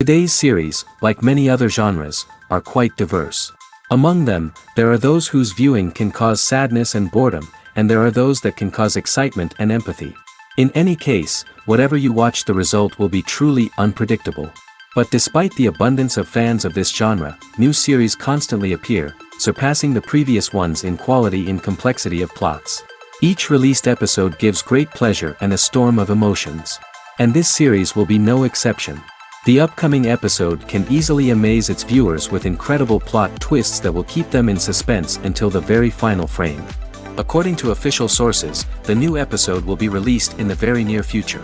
Today's series, like many other genres, are quite diverse. Among them, there are those whose viewing can cause sadness and boredom, and there are those that can cause excitement and empathy. In any case, whatever you watch, the result will be truly unpredictable. But despite the abundance of fans of this genre, new series constantly appear, surpassing the previous ones in quality and complexity of plots. Each released episode gives great pleasure and a storm of emotions. And this series will be no exception. The upcoming episode can easily amaze its viewers with incredible plot twists that will keep them in suspense until the very final frame. According to official sources, the new episode will be released in the very near future.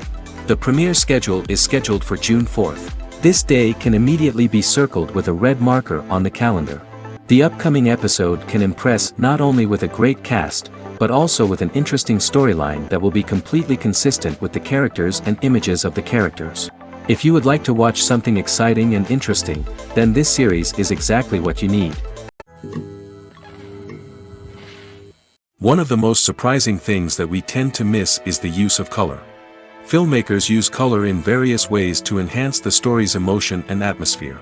The premiere schedule is scheduled for June 4th. This day can immediately be circled with a red marker on the calendar. The upcoming episode can impress not only with a great cast, but also with an interesting storyline that will be completely consistent with the characters and images of the characters. If you would like to watch something exciting and interesting, then this series is exactly what you need. One of the most surprising things that we tend to miss is the use of color. Filmmakers use color in various ways to enhance the story's emotion and atmosphere.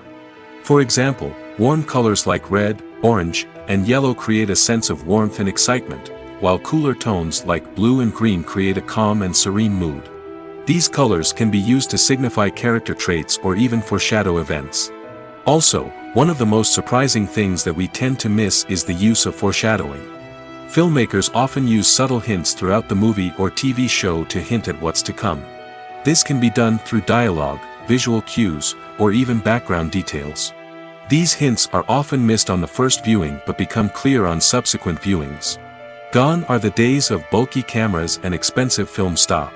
For example, warm colors like red, orange, and yellow create a sense of warmth and excitement, while cooler tones like blue and green create a calm and serene mood. These colors can be used to signify character traits or even foreshadow events. Also, one of the most surprising things that we tend to miss is the use of foreshadowing. Filmmakers often use subtle hints throughout the movie or TV show to hint at what's to come. This can be done through dialogue, visual cues, or even background details. These hints are often missed on the first viewing but become clear on subsequent viewings. Gone are the days of bulky cameras and expensive film stock.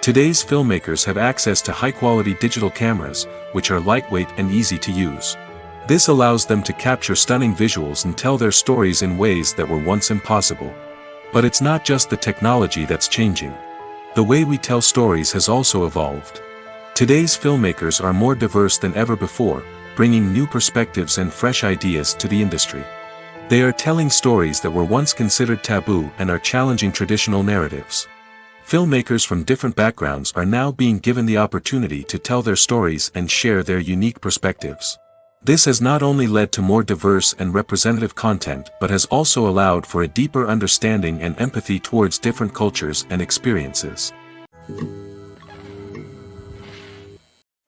Today's filmmakers have access to high-quality digital cameras, which are lightweight and easy to use. This allows them to capture stunning visuals and tell their stories in ways that were once impossible. But it's not just the technology that's changing. The way we tell stories has also evolved. Today's filmmakers are more diverse than ever before, bringing new perspectives and fresh ideas to the industry. They are telling stories that were once considered taboo and are challenging traditional narratives. Filmmakers from different backgrounds are now being given the opportunity to tell their stories and share their unique perspectives. This has not only led to more diverse and representative content but has also allowed for a deeper understanding and empathy towards different cultures and experiences.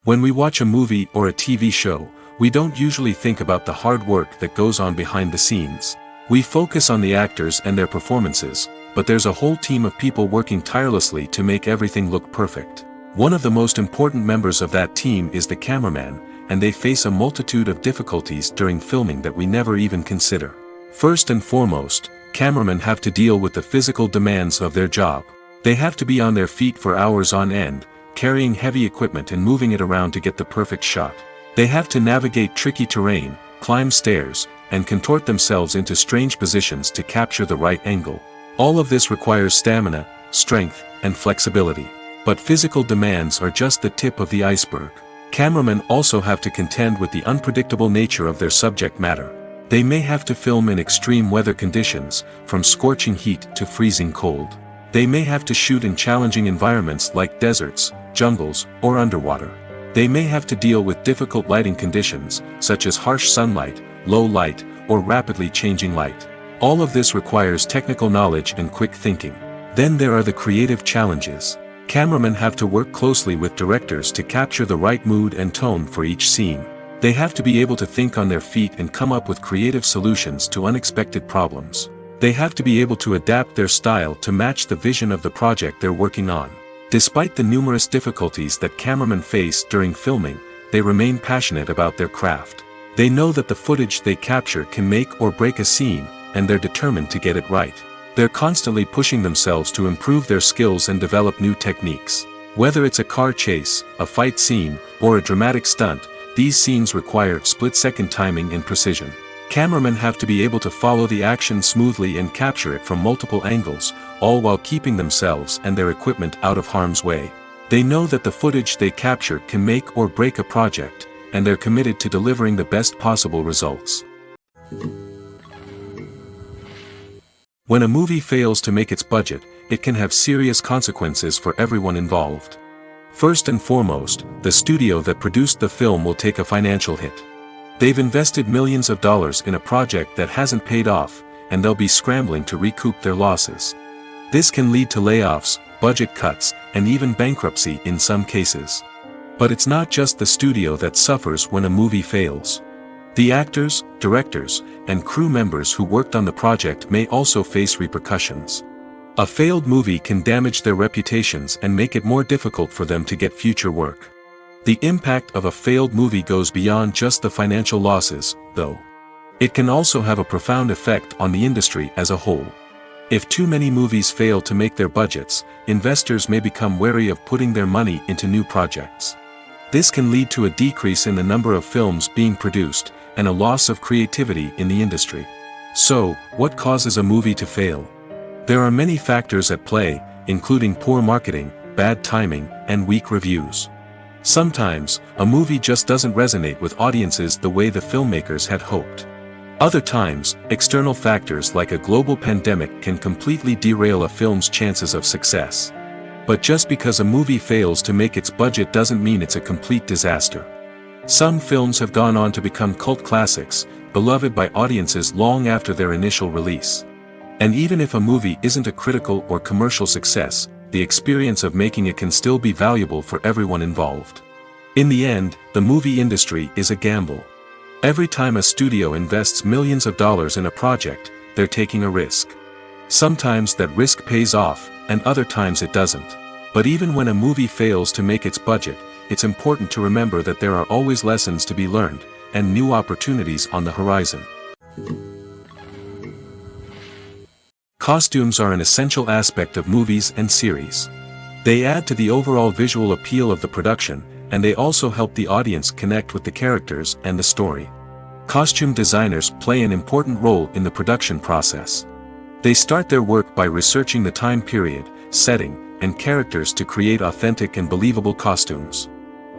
When we watch a movie or a TV show, we don't usually think about the hard work that goes on behind the scenes. We focus on the actors and their performances, but there's a whole team of people working tirelessly to make everything look perfect. One of the most important members of that team is the cameraman, and they face a multitude of difficulties during filming that we never even consider. First and foremost, cameramen have to deal with the physical demands of their job. They have to be on their feet for hours on end, carrying heavy equipment and moving it around to get the perfect shot. They have to navigate tricky terrain, climb stairs, and contort themselves into strange positions to capture the right angle. All of this requires stamina, strength, and flexibility. But physical demands are just the tip of the iceberg. Cameramen also have to contend with the unpredictable nature of their subject matter. They may have to film in extreme weather conditions, from scorching heat to freezing cold. They may have to shoot in challenging environments like deserts, jungles, or underwater. They may have to deal with difficult lighting conditions, such as harsh sunlight, low light, or rapidly changing light. All of this requires technical knowledge and quick thinking. Then there are the creative challenges. Cameramen have to work closely with directors to capture the right mood and tone for each scene. They have to be able to think on their feet and come up with creative solutions to unexpected problems. They have to be able to adapt their style to match the vision of the project they're working on. Despite the numerous difficulties that cameramen face during filming, they remain passionate about their craft. They know that the footage they capture can make or break a scene, and they're determined to get it right. They're constantly pushing themselves to improve their skills and develop new techniques. Whether it's a car chase, a fight scene, or a dramatic stunt, these scenes require split-second timing and precision. Cameramen have to be able to follow the action smoothly and capture it from multiple angles, all while keeping themselves and their equipment out of harm's way. They know that the footage they capture can make or break a project, and they're committed to delivering the best possible results. When a movie fails to make its budget, it can have serious consequences for everyone involved. First and foremost, the studio that produced the film will take a financial hit. They've invested millions of dollars in a project that hasn't paid off, and they'll be scrambling to recoup their losses. This can lead to layoffs, budget cuts, and even bankruptcy in some cases. But it's not just the studio that suffers when a movie fails. The actors, directors, and crew members who worked on the project may also face repercussions. A failed movie can damage their reputations and make it more difficult for them to get future work. The impact of a failed movie goes beyond just the financial losses, though. It can also have a profound effect on the industry as a whole. If too many movies fail to make their budgets, investors may become wary of putting their money into new projects. This can lead to a decrease in the number of films being produced, and a loss of creativity in the industry. So, what causes a movie to fail? There are many factors at play, including poor marketing, bad timing, and weak reviews. Sometimes, a movie just doesn't resonate with audiences the way the filmmakers had hoped. Other times, external factors like a global pandemic can completely derail a film's chances of success. But just because a movie fails to make its budget doesn't mean it's a complete disaster. Some films have gone on to become cult classics, beloved by audiences long after their initial release. And even if a movie isn't a critical or commercial success, the experience of making it can still be valuable for everyone involved. In the end, the movie industry is a gamble. Every time a studio invests millions of dollars in a project, they're taking a risk. Sometimes that risk pays off, and other times it doesn't. But even when a movie fails to make its budget, it's important to remember that there are always lessons to be learned, and new opportunities on the horizon. Costumes are an essential aspect of movies and series. They add to the overall visual appeal of the production, and they also help the audience connect with the characters and the story. Costume designers play an important role in the production process. They start their work by researching the time period, setting, and characters to create authentic and believable costumes.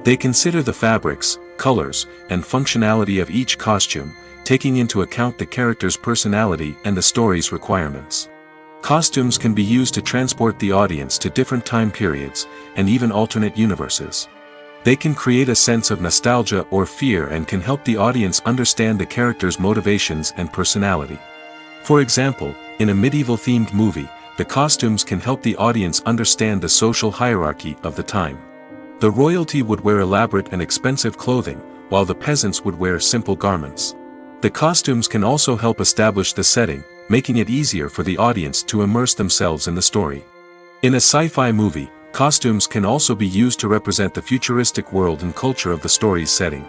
They consider the fabrics, colors, and functionality of each costume, taking into account the character's personality and the story's requirements. Costumes can be used to transport the audience to different time periods, and even alternate universes. They can create a sense of nostalgia or fear and can help the audience understand the character's motivations and personality. For example, in a medieval-themed movie, the costumes can help the audience understand the social hierarchy of the time. The royalty would wear elaborate and expensive clothing, while the peasants would wear simple garments. The costumes can also help establish the setting, making it easier for the audience to immerse themselves in the story. In a sci-fi movie, costumes can also be used to represent the futuristic world and culture of the story's setting.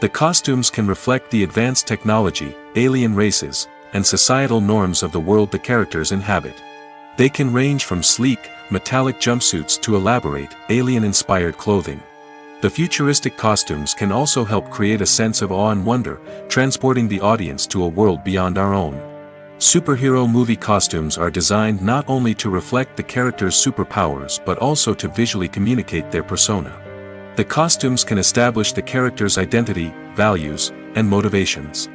The costumes can reflect the advanced technology, alien races, and societal norms of the world the characters inhabit. They can range from sleek, metallic jumpsuits to elaborate, alien-inspired clothing. The futuristic costumes can also help create a sense of awe and wonder, transporting the audience to a world beyond our own. Superhero movie costumes are designed not only to reflect the character's superpowers but also to visually communicate their persona. The costumes can establish the character's identity, values, and motivations.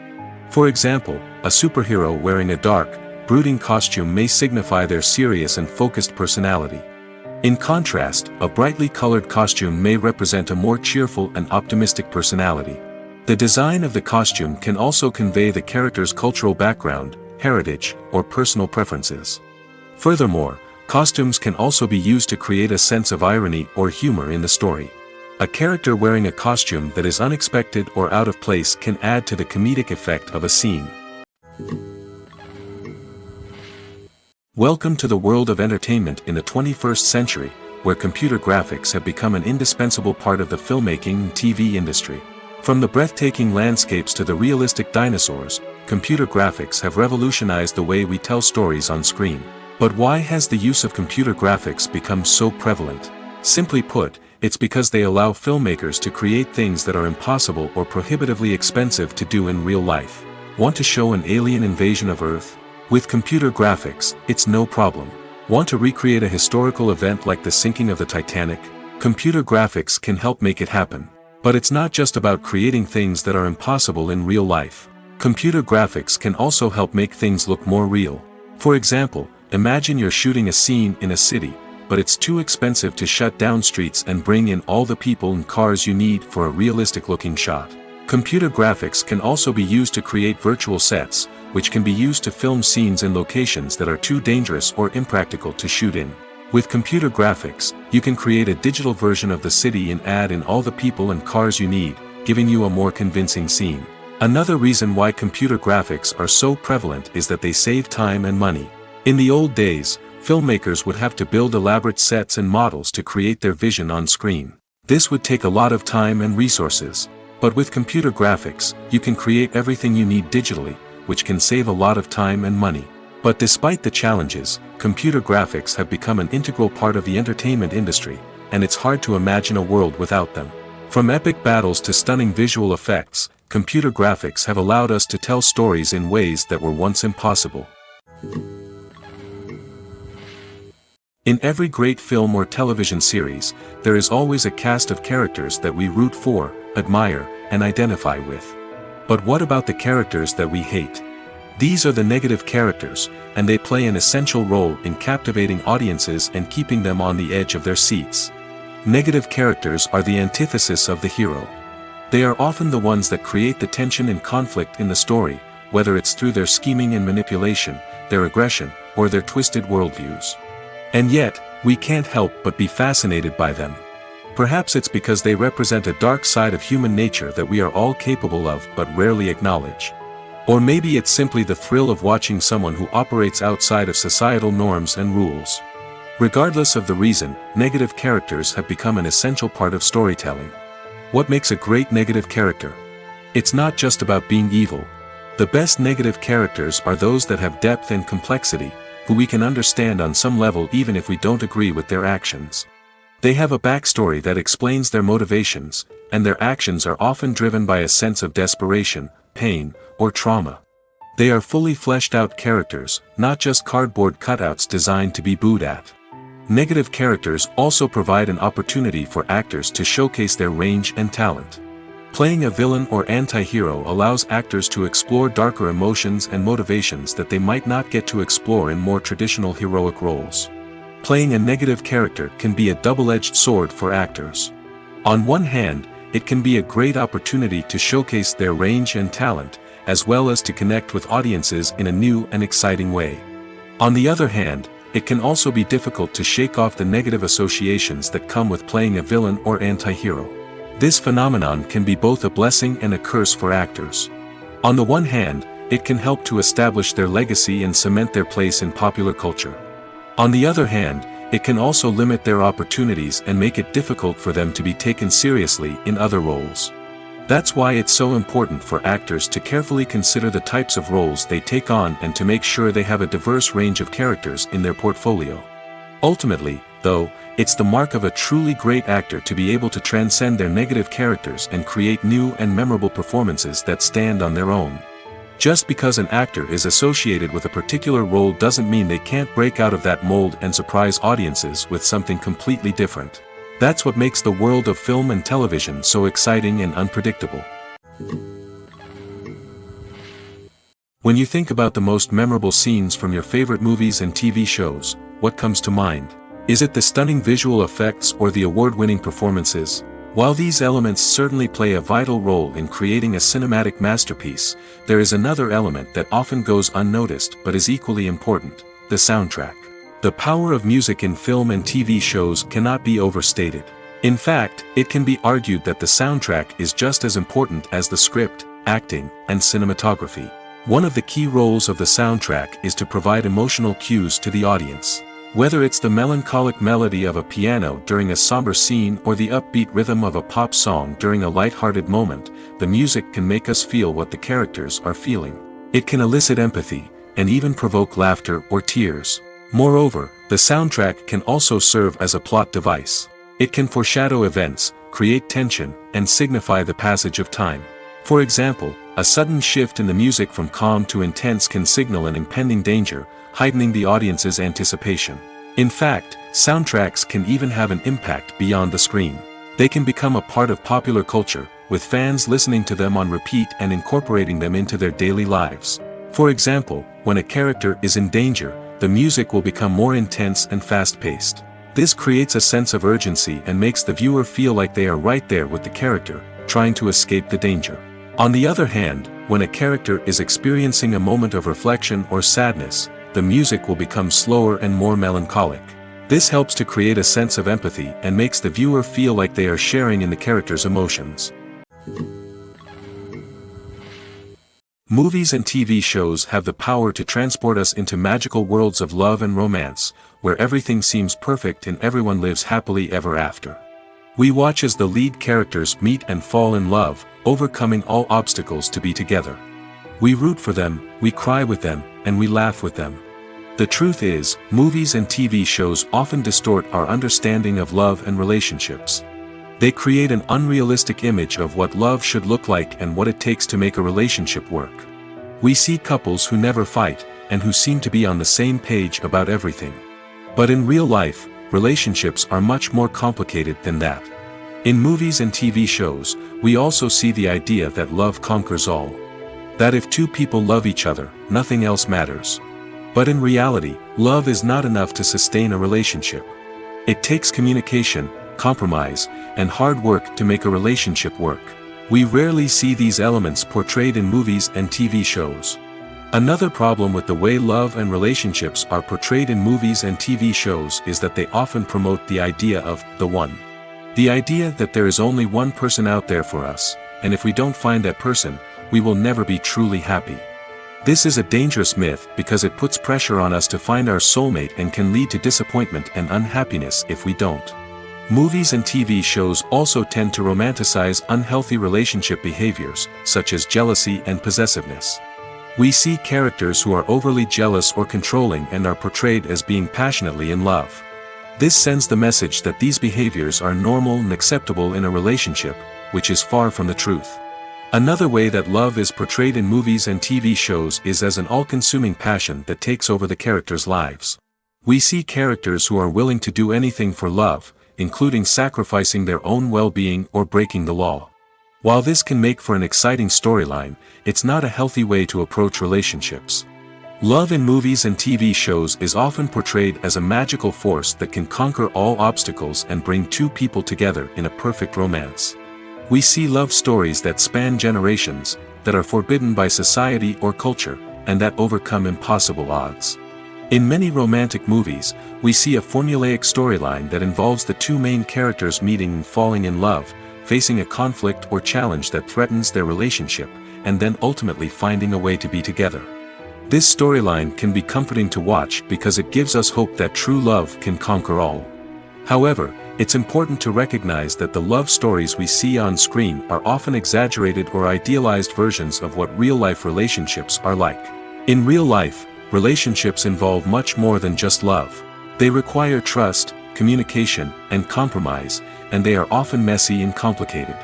For example, a superhero wearing a dark, brooding costume may signify their serious and focused personality. In contrast, a brightly colored costume may represent a more cheerful and optimistic personality. The design of the costume can also convey the character's cultural background, heritage, or personal preferences. Furthermore, costumes can also be used to create a sense of irony or humor in the story. A character wearing a costume that is unexpected or out of place can add to the comedic effect of a scene. Welcome to the world of entertainment in the 21st century, where computer graphics have become an indispensable part of the filmmaking and TV industry. From the breathtaking landscapes to the realistic dinosaurs, computer graphics have revolutionized the way we tell stories on screen. But why has the use of computer graphics become so prevalent? Simply put, it's because they allow filmmakers to create things that are impossible or prohibitively expensive to do in real life. Want to show an alien invasion of Earth? With computer graphics, it's no problem. Want to recreate a historical event like the sinking of the Titanic? Computer graphics can help make it happen. But it's not just about creating things that are impossible in real life. Computer graphics can also help make things look more real. For example, imagine you're shooting a scene in a city, but it's too expensive to shut down streets and bring in all the people and cars you need for a realistic-looking shot. Computer graphics can also be used to create virtual sets, which can be used to film scenes in locations that are too dangerous or impractical to shoot in. With computer graphics, you can create a digital version of the city and add in all the people and cars you need, giving you a more convincing scene. Another reason why computer graphics are so prevalent is that they save time and money. In the old days, filmmakers would have to build elaborate sets and models to create their vision on screen. This would take a lot of time and resources. But with computer graphics, you can create everything you need digitally, which can save a lot of time and money. But despite the challenges, computer graphics have become an integral part of the entertainment industry, and it's hard to imagine a world without them. From epic battles to stunning visual effects, computer graphics have allowed us to tell stories in ways that were once impossible. In every great film or television series, there is always a cast of characters that we root for, admire, and identify with. But what about the characters that we hate? These are the negative characters, and they play an essential role in captivating audiences and keeping them on the edge of their seats. Negative characters are the antithesis of the hero. They are often the ones that create the tension and conflict in the story, whether it's through their scheming and manipulation, their aggression, or their twisted worldviews. And yet, we can't help but be fascinated by them. Perhaps it's because they represent a dark side of human nature that we are all capable of but rarely acknowledge. Or maybe it's simply the thrill of watching someone who operates outside of societal norms and rules. Regardless of the reason, negative characters have become an essential part of storytelling. What makes a great negative character? It's not just about being evil. The best negative characters are those that have depth and complexity, who we can understand on some level even if we don't agree with their actions. They have a backstory that explains their motivations, and their actions are often driven by a sense of desperation, pain, or trauma. They are fully fleshed out characters, not just cardboard cutouts designed to be booed at. Negative characters also provide an opportunity for actors to showcase their range and talent. Playing a villain or anti-hero allows actors to explore darker emotions and motivations that they might not get to explore in more traditional heroic roles. Playing a negative character can be a double-edged sword for actors. On one hand, it can be a great opportunity to showcase their range and talent, as well as to connect with audiences in a new and exciting way. On the other hand, it can also be difficult to shake off the negative associations that come with playing a villain or anti-hero. This phenomenon can be both a blessing and a curse for actors. On the one hand, it can help to establish their legacy and cement their place in popular culture. On the other hand, it can also limit their opportunities and make it difficult for them to be taken seriously in other roles. That's why it's so important for actors to carefully consider the types of roles they take on and to make sure they have a diverse range of characters in their portfolio. Ultimately, though, it's the mark of a truly great actor to be able to transcend their negative characters and create new and memorable performances that stand on their own. Just because an actor is associated with a particular role doesn't mean they can't break out of that mold and surprise audiences with something completely different. That's what makes the world of film and television so exciting and unpredictable. When you think about the most memorable scenes from your favorite movies and TV shows, what comes to mind? Is it the stunning visual effects or the award-winning performances? While these elements certainly play a vital role in creating a cinematic masterpiece, there is another element that often goes unnoticed but is equally important: the soundtrack. The power of music in film and TV shows cannot be overstated. In fact, it can be argued that the soundtrack is just as important as the script, acting, and cinematography. One of the key roles of the soundtrack is to provide emotional cues to the audience. Whether it's the melancholic melody of a piano during a somber scene or the upbeat rhythm of a pop song during a light-hearted moment, the music can make us feel what the characters are feeling. It can elicit empathy, and even provoke laughter or tears. Moreover, the soundtrack can also serve as a plot device. It can foreshadow events, create tension, and signify the passage of time. For example, a sudden shift in the music from calm to intense can signal an impending danger, heightening the audience's anticipation. In fact, soundtracks can even have an impact beyond the screen. They can become a part of popular culture, with fans listening to them on repeat and incorporating them into their daily lives. For example, when a character is in danger, the music will become more intense and fast-paced. This creates a sense of urgency and makes the viewer feel like they are right there with the character, trying to escape the danger. On the other hand, when a character is experiencing a moment of reflection or sadness, the music will become slower and more melancholic. This helps to create a sense of empathy and makes the viewer feel like they are sharing in the character's emotions. Movies and TV shows have the power to transport us into magical worlds of love and romance, where everything seems perfect and everyone lives happily ever after. We watch as the lead characters meet and fall in love, overcoming all obstacles to be together. We root for them, we cry with them, and we laugh with them. The truth is, movies and TV shows often distort our understanding of love and relationships. They create an unrealistic image of what love should look like and what it takes to make a relationship work. We see couples who never fight, and who seem to be on the same page about everything. But in real life, relationships are much more complicated than that. In movies and TV shows, we also see the idea that love conquers all. That if two people love each other, nothing else matters. But in reality, love is not enough to sustain a relationship. It takes communication, compromise, and hard work to make a relationship work. We rarely see these elements portrayed in movies and TV shows. Another problem with the way love and relationships are portrayed in movies and TV shows is that they often promote the idea of the one. The idea that there is only one person out there for us, and if we don't find that person, we will never be truly happy. This is a dangerous myth because it puts pressure on us to find our soulmate and can lead to disappointment and unhappiness if we don't. Movies and TV shows also tend to romanticize unhealthy relationship behaviors, such as jealousy and possessiveness. We see characters who are overly jealous or controlling and are portrayed as being passionately in love. This sends the message that these behaviors are normal and acceptable in a relationship, which is far from the truth. Another way that love is portrayed in movies and TV shows is as an all-consuming passion that takes over the characters' lives. We see characters who are willing to do anything for love, including sacrificing their own well-being or breaking the law. While this can make for an exciting storyline, it's not a healthy way to approach relationships. Love in movies and TV shows is often portrayed as a magical force that can conquer all obstacles and bring two people together in a perfect romance. We see love stories that span generations, that are forbidden by society or culture, and that overcome impossible odds. In many romantic movies, we see a formulaic storyline that involves the two main characters meeting and falling in love, facing a conflict or challenge that threatens their relationship, and then ultimately finding a way to be together. This storyline can be comforting to watch because it gives us hope that true love can conquer all. However, it's important to recognize that the love stories we see on screen are often exaggerated or idealized versions of what real-life relationships are like. In real life, relationships involve much more than just love. They require trust, communication, and compromise, and they are often messy and complicated.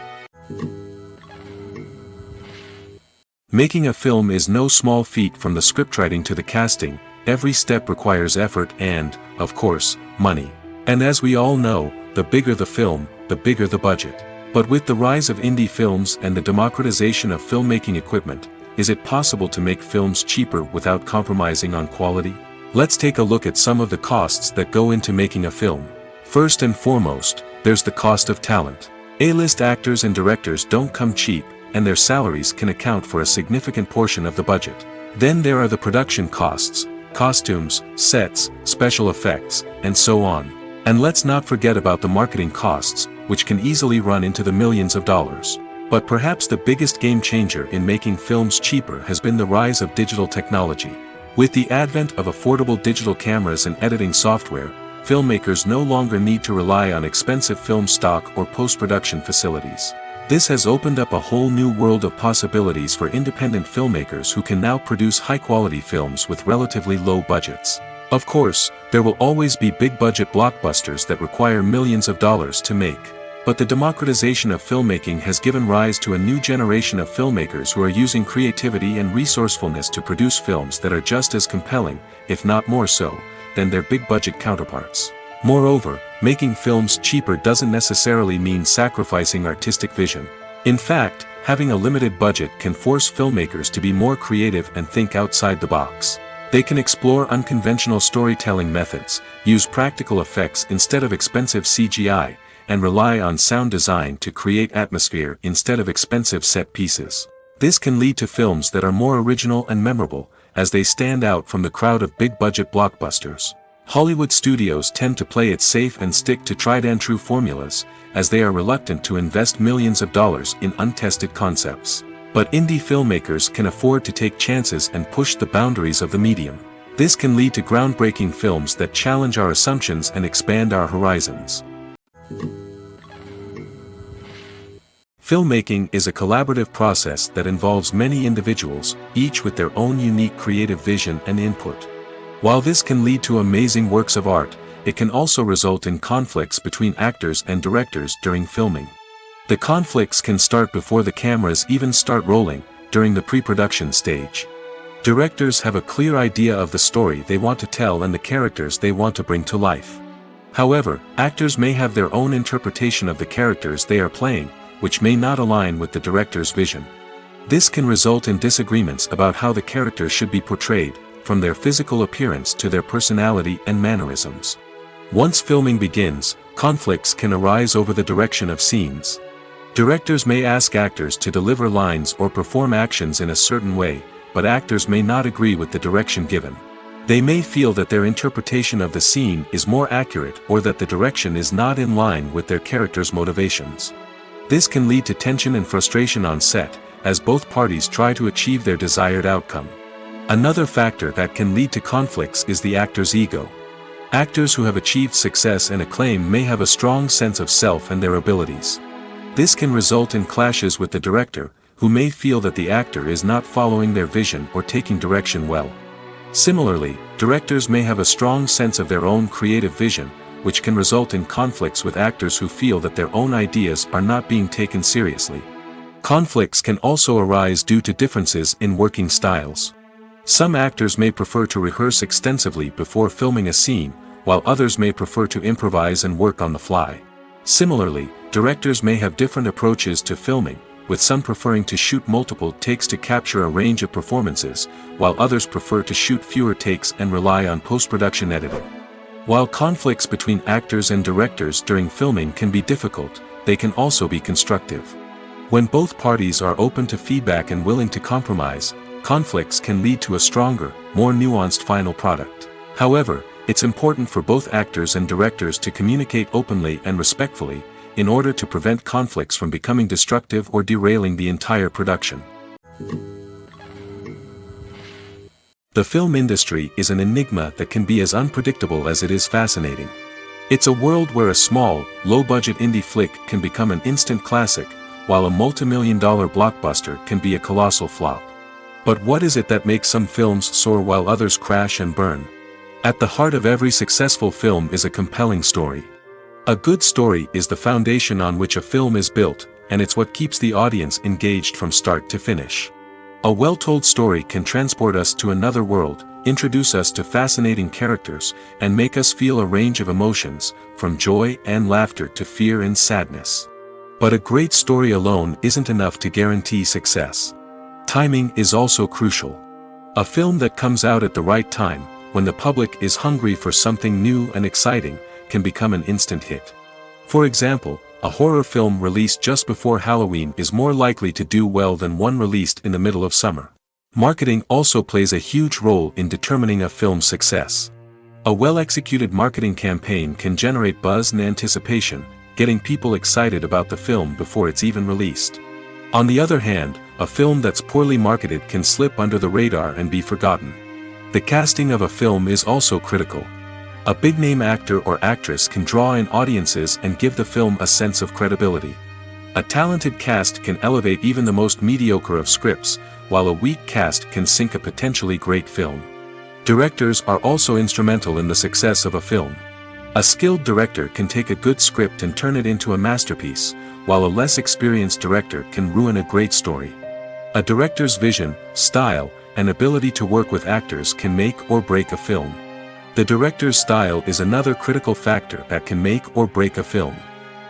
Making a film is no small feat. From the scriptwriting to the casting, every step requires effort and, of course, money. And as we all know, the bigger the film, the bigger the budget. But with the rise of indie films and the democratization of filmmaking equipment, is it possible to make films cheaper without compromising on quality? Let's take a look at some of the costs that go into making a film. First and foremost, there's the cost of talent. A-list actors and directors don't come cheap, and their salaries can account for a significant portion of the budget. Then there are the production costs, costumes, sets, special effects, and so on. And let's not forget about the marketing costs, which can easily run into the millions of dollars. But perhaps the biggest game changer in making films cheaper has been the rise of digital technology. With the advent of affordable digital cameras and editing software, filmmakers no longer need to rely on expensive film stock or post-production facilities. This has opened up a whole new world of possibilities for independent filmmakers who can now produce high-quality films with relatively low budgets. Of course, there will always be big-budget blockbusters that require millions of dollars to make. But the democratization of filmmaking has given rise to a new generation of filmmakers who are using creativity and resourcefulness to produce films that are just as compelling, if not more so, than their big-budget counterparts. Moreover, making films cheaper doesn't necessarily mean sacrificing artistic vision. In fact, having a limited budget can force filmmakers to be more creative and think outside the box. They can explore unconventional storytelling methods, use practical effects instead of expensive CGI, and rely on sound design to create atmosphere instead of expensive set pieces. This can lead to films that are more original and memorable, as they stand out from the crowd of big-budget blockbusters. Hollywood studios tend to play it safe and stick to tried-and-true formulas, as they are reluctant to invest millions of dollars in untested concepts. But indie filmmakers can afford to take chances and push the boundaries of the medium. This can lead to groundbreaking films that challenge our assumptions and expand our horizons. Filmmaking is a collaborative process that involves many individuals, each with their own unique creative vision and input. While this can lead to amazing works of art, it can also result in conflicts between actors and directors during filming. The conflicts can start before the cameras even start rolling, during the pre-production stage. Directors have a clear idea of the story they want to tell and the characters they want to bring to life. However, actors may have their own interpretation of the characters they are playing, which may not align with the director's vision. This can result in disagreements about how the characters should be portrayed, from their physical appearance to their personality and mannerisms. Once filming begins, conflicts can arise over the direction of scenes. Directors may ask actors to deliver lines or perform actions in a certain way, but actors may not agree with the direction given. They may feel that their interpretation of the scene is more accurate or that the direction is not in line with their character's motivations. This can lead to tension and frustration on set, as both parties try to achieve their desired outcome. Another factor that can lead to conflicts is the actor's ego. Actors who have achieved success and acclaim may have a strong sense of self and their abilities. This can result in clashes with the director, who may feel that the actor is not following their vision or taking direction well. Similarly, directors may have a strong sense of their own creative vision, which can result in conflicts with actors who feel that their own ideas are not being taken seriously. Conflicts can also arise due to differences in working styles. Some actors may prefer to rehearse extensively before filming a scene, while others may prefer to improvise and work on the fly. Similarly, directors may have different approaches to filming, with some preferring to shoot multiple takes to capture a range of performances, while others prefer to shoot fewer takes and rely on post-production editing. While conflicts between actors and directors during filming can be difficult, they can also be constructive. When both parties are open to feedback and willing to compromise, conflicts can lead to a stronger, more nuanced final product. However, it's important for both actors and directors to communicate openly and respectfully, in order to prevent conflicts from becoming destructive or derailing the entire production. The film industry is an enigma that can be as unpredictable as it is fascinating. It's a world where a small, low-budget indie flick can become an instant classic, while a multi-million-dollar blockbuster can be a colossal flop. But what is it that makes some films soar while others crash and burn? At the heart of every successful film is a compelling story. A good story is the foundation on which a film is built, and it's what keeps the audience engaged from start to finish. A well-told story can transport us to another world, introduce us to fascinating characters, and make us feel a range of emotions, from joy and laughter to fear and sadness. But a great story alone isn't enough to guarantee success. Timing is also crucial. A film that comes out at the right time, when the public is hungry for something new and exciting, can become an instant hit. For example, a horror film released just before Halloween is more likely to do well than one released in the middle of summer. Marketing also plays a huge role in determining a film's success. A well-executed marketing campaign can generate buzz and anticipation, getting people excited about the film before it's even released. On the other hand, a film that's poorly marketed can slip under the radar and be forgotten. The casting of a film is also critical. A big-name actor or actress can draw in audiences and give the film a sense of credibility. A talented cast can elevate even the most mediocre of scripts, while a weak cast can sink a potentially great film. Directors are also instrumental in the success of a film. A skilled director can take a good script and turn it into a masterpiece, while a less experienced director can ruin a great story. A director's vision, style, and ability to work with actors can make or break a film. The director's style is another critical factor that can make or break a film.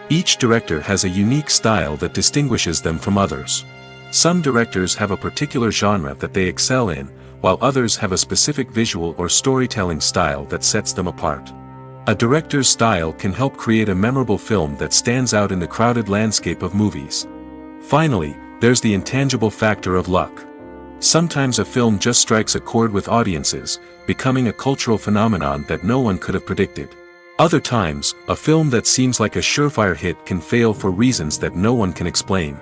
Each director has a unique style that distinguishes them from others. Some directors have a particular genre that they excel in, while others have a specific visual or storytelling style that sets them apart. A director's style can help create a memorable film that stands out in the crowded landscape of movies. Finally, there's the intangible factor of luck. Sometimes a film just strikes a chord with audiences, becoming a cultural phenomenon that no one could have predicted. Other times, a film that seems like a surefire hit can fail for reasons that no one can explain.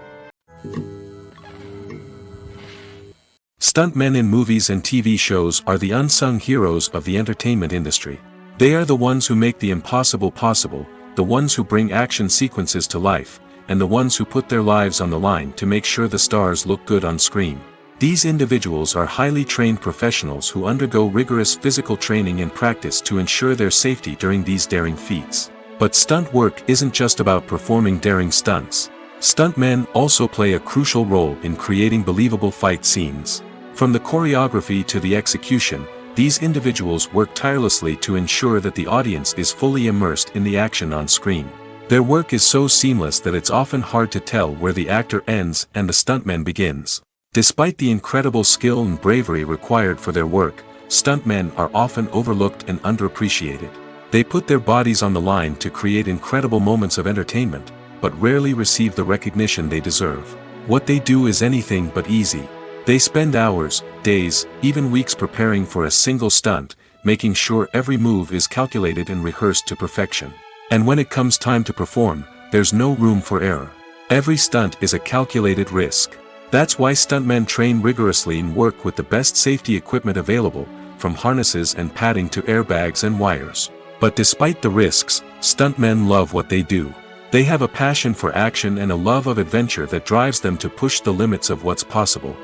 Stuntmen in movies and TV shows are the unsung heroes of the entertainment industry. They are the ones who make the impossible possible, the ones who bring action sequences to life, and the ones who put their lives on the line to make sure the stars look good on screen. These individuals are highly trained professionals who undergo rigorous physical training and practice to ensure their safety during these daring feats. But stunt work isn't just about performing daring stunts. Stuntmen also play a crucial role in creating believable fight scenes. From the choreography to the execution, these individuals work tirelessly to ensure that the audience is fully immersed in the action on screen. Their work is so seamless that it's often hard to tell where the actor ends and the stuntman begins. Despite the incredible skill and bravery required for their work, stuntmen are often overlooked and underappreciated. They put their bodies on the line to create incredible moments of entertainment, but rarely receive the recognition they deserve. What they do is anything but easy. They spend hours, days, even weeks preparing for a single stunt, making sure every move is calculated and rehearsed to perfection. And when it comes time to perform, there's no room for error. Every stunt is a calculated risk. That's why stuntmen train rigorously and work with the best safety equipment available, from harnesses and padding to airbags and wires. But despite the risks, stuntmen love what they do. They have a passion for action and a love of adventure that drives them to push the limits of what's possible.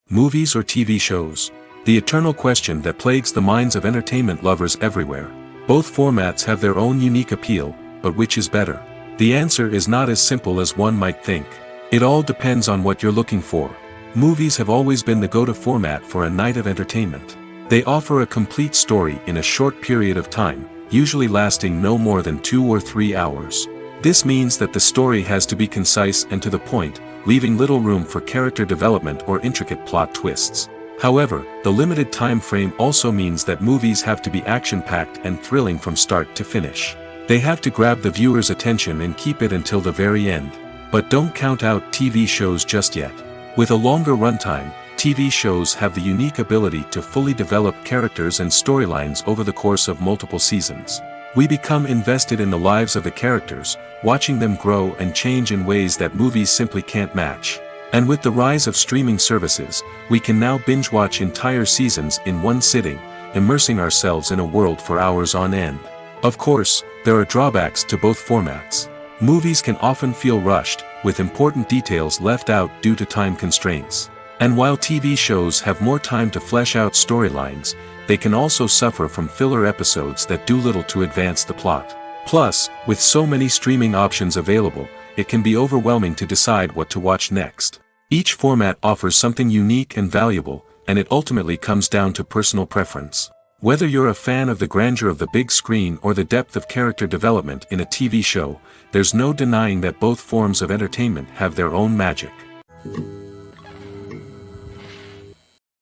Movies or TV shows? The eternal question that plagues the minds of entertainment lovers everywhere. Both formats have their own unique appeal, but which is better? The answer is not as simple as one might think. It all depends on what you're looking for. Movies have always been the go-to format for a night of entertainment. They offer a complete story in a short period of time, usually lasting no more than 2 or 3 hours. This means that the story has to be concise and to the point, leaving little room for character development or intricate plot twists. However, the limited time frame also means that movies have to be action-packed and thrilling from start to finish. They have to grab the viewer's attention and keep it until the very end. But don't count out TV shows just yet. With a longer runtime, TV shows have the unique ability to fully develop characters and storylines over the course of multiple seasons. We become invested in the lives of the characters, watching them grow and change in ways that movies simply can't match. And with the rise of streaming services, we can now binge-watch entire seasons in one sitting, immersing ourselves in a world for hours on end. Of course, there are drawbacks to both formats. Movies can often feel rushed, with important details left out due to time constraints. And while TV shows have more time to flesh out storylines, they can also suffer from filler episodes that do little to advance the plot. Plus, with so many streaming options available, it can be overwhelming to decide what to watch next. Each format offers something unique and valuable, and it ultimately comes down to personal preference. Whether you're a fan of the grandeur of the big screen or the depth of character development in a TV show, there's no denying that both forms of entertainment have their own magic.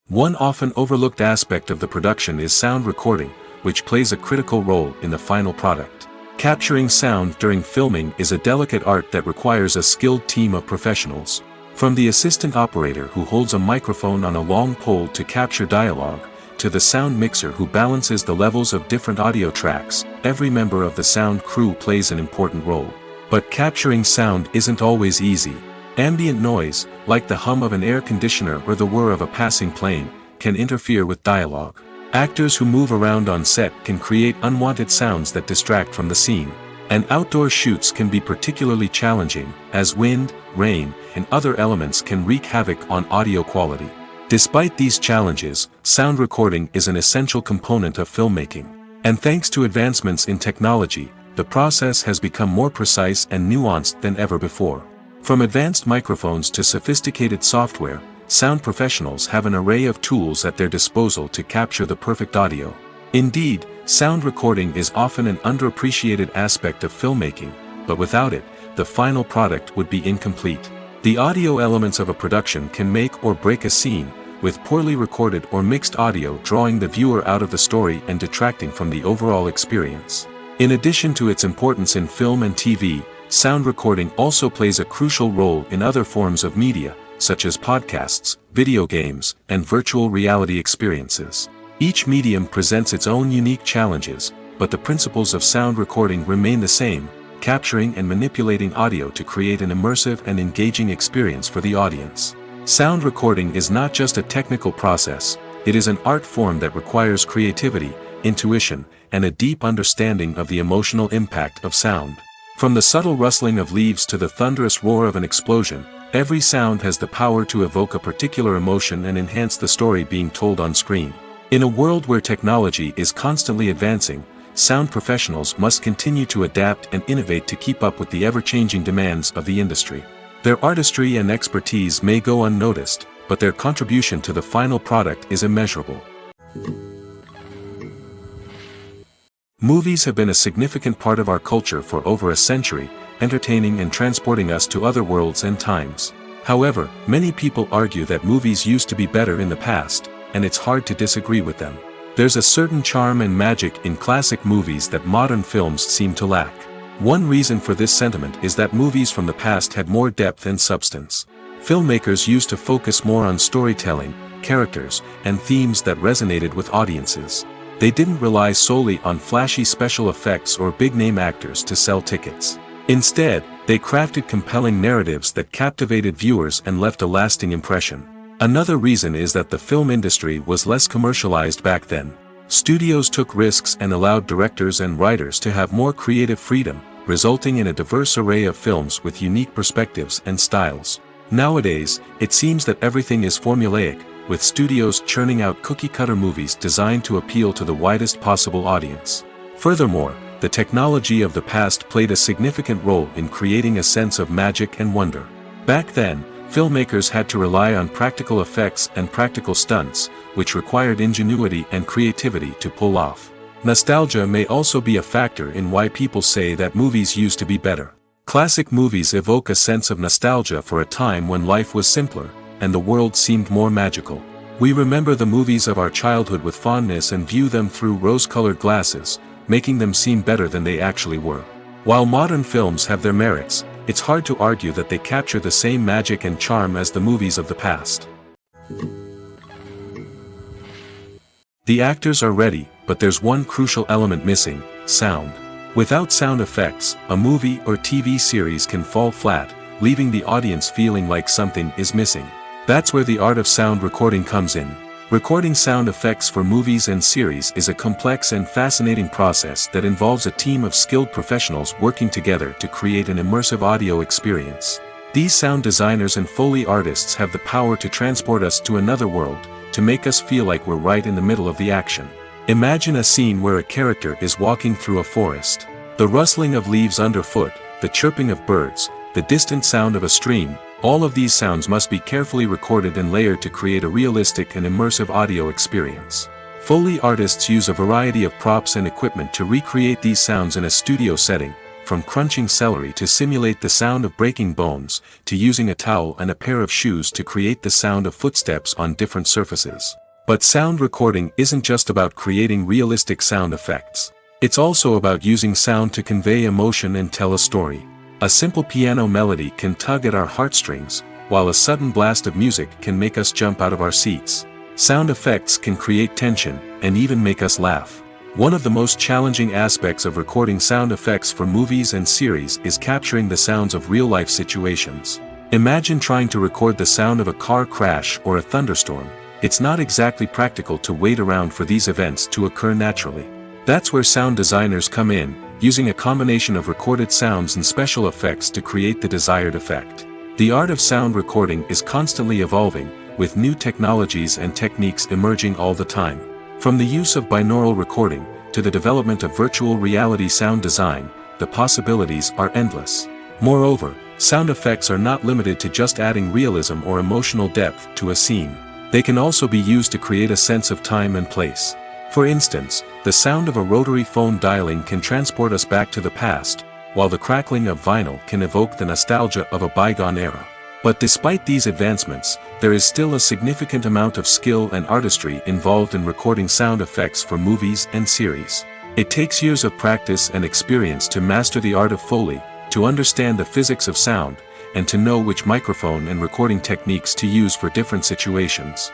One often overlooked aspect of the production is sound recording, which plays a critical role in the final product. Capturing sound during filming is a delicate art that requires a skilled team of professionals. From the assistant operator who holds a microphone on a long pole to capture dialogue, to the sound mixer who balances the levels of different audio tracks, every member of the sound crew plays an important role. But capturing sound isn't always easy. Ambient noise, like the hum of an air conditioner or the whir of a passing plane, can interfere with dialogue. Actors who move around on set can create unwanted sounds that distract from the scene. And outdoor shoots can be particularly challenging, as wind, rain, and other elements can wreak havoc on audio quality. Despite these challenges, sound recording is an essential component of filmmaking. And thanks to advancements in technology, the process has become more precise and nuanced than ever before. From advanced microphones to sophisticated software, sound professionals have an array of tools at their disposal to capture the perfect audio. Indeed, sound recording is often an underappreciated aspect of filmmaking, but without it, the final product would be incomplete. The audio elements of a production can make or break a scene, with poorly recorded or mixed audio drawing the viewer out of the story and detracting from the overall experience. In addition to its importance in film and TV, sound recording also plays a crucial role in other forms of media, such as podcasts, video games, and virtual reality experiences. Each medium presents its own unique challenges, but the principles of sound recording remain the same, capturing and manipulating audio to create an immersive and engaging experience for the audience. Sound recording is not just a technical process, it is an art form that requires creativity, intuition, and a deep understanding of the emotional impact of sound. From the subtle rustling of leaves to the thunderous roar of an explosion, every sound has the power to evoke a particular emotion and enhance the story being told on screen. In a world where technology is constantly advancing, sound professionals must continue to adapt and innovate to keep up with the ever-changing demands of the industry. Their artistry and expertise may go unnoticed, but their contribution to the final product is immeasurable. Movies have been a significant part of our culture for over a century, entertaining and transporting us to other worlds and times. However, many people argue that movies used to be better in the past, and it's hard to disagree with them. There's a certain charm and magic in classic movies that modern films seem to lack. One reason for this sentiment is that movies from the past had more depth and substance. Filmmakers used to focus more on storytelling, characters, and themes that resonated with audiences. They didn't rely solely on flashy special effects or big-name actors to sell tickets. Instead, they crafted compelling narratives that captivated viewers and left a lasting impression. Another reason is that the film industry was less commercialized back then. Studios took risks and allowed directors and writers to have more creative freedom, resulting in a diverse array of films with unique perspectives and styles. Nowadays, it seems that everything is formulaic, with studios churning out cookie-cutter movies designed to appeal to the widest possible audience. Furthermore, the technology of the past played a significant role in creating a sense of magic and wonder. Back then, filmmakers had to rely on practical effects and practical stunts, which required ingenuity and creativity to pull off. Nostalgia may also be a factor in why people say that movies used to be better. Classic movies evoke a sense of nostalgia for a time when life was simpler, and the world seemed more magical. We remember the movies of our childhood with fondness and view them through rose-colored glasses, making them seem better than they actually were. While modern films have their merits, it's hard to argue that they capture the same magic and charm as the movies of the past. The actors are ready, but there's one crucial element missing: sound. Without sound effects, a movie or TV series can fall flat, leaving the audience feeling like something is missing. That's where the art of sound recording comes in. Recording sound effects for movies and series is a complex and fascinating process that involves a team of skilled professionals working together to create an immersive audio experience. These sound designers and Foley artists have the power to transport us to another world, to make us feel like we're right in the middle of the action. Imagine a scene where a character is walking through a forest. The rustling of leaves underfoot, the chirping of birds, the distant sound of a stream, all of these sounds must be carefully recorded and layered to create a realistic and immersive audio experience. Foley artists use a variety of props and equipment to recreate these sounds in a studio setting, from crunching celery to simulate the sound of breaking bones, to using a towel and a pair of shoes to create the sound of footsteps on different surfaces. But sound recording isn't just about creating realistic sound effects. It's also about using sound to convey emotion and tell a story. A simple piano melody can tug at our heartstrings, while a sudden blast of music can make us jump out of our seats. Sound effects can create tension, and even make us laugh. One of the most challenging aspects of recording sound effects for movies and series is capturing the sounds of real-life situations. Imagine trying to record the sound of a car crash or a thunderstorm. It's not exactly practical to wait around for these events to occur naturally. That's where sound designers come in, using a combination of recorded sounds and special effects to create the desired effect. The art of sound recording is constantly evolving, with new technologies and techniques emerging all the time. From the use of binaural recording, to the development of virtual reality sound design, the possibilities are endless. Moreover, sound effects are not limited to just adding realism or emotional depth to a scene. They can also be used to create a sense of time and place. For instance, the sound of a rotary phone dialing can transport us back to the past, while the crackling of vinyl can evoke the nostalgia of a bygone era. But despite these advancements, there is still a significant amount of skill and artistry involved in recording sound effects for movies and series. It takes years of practice and experience to master the art of Foley, to understand the physics of sound, and to know which microphone and recording techniques to use for different situations.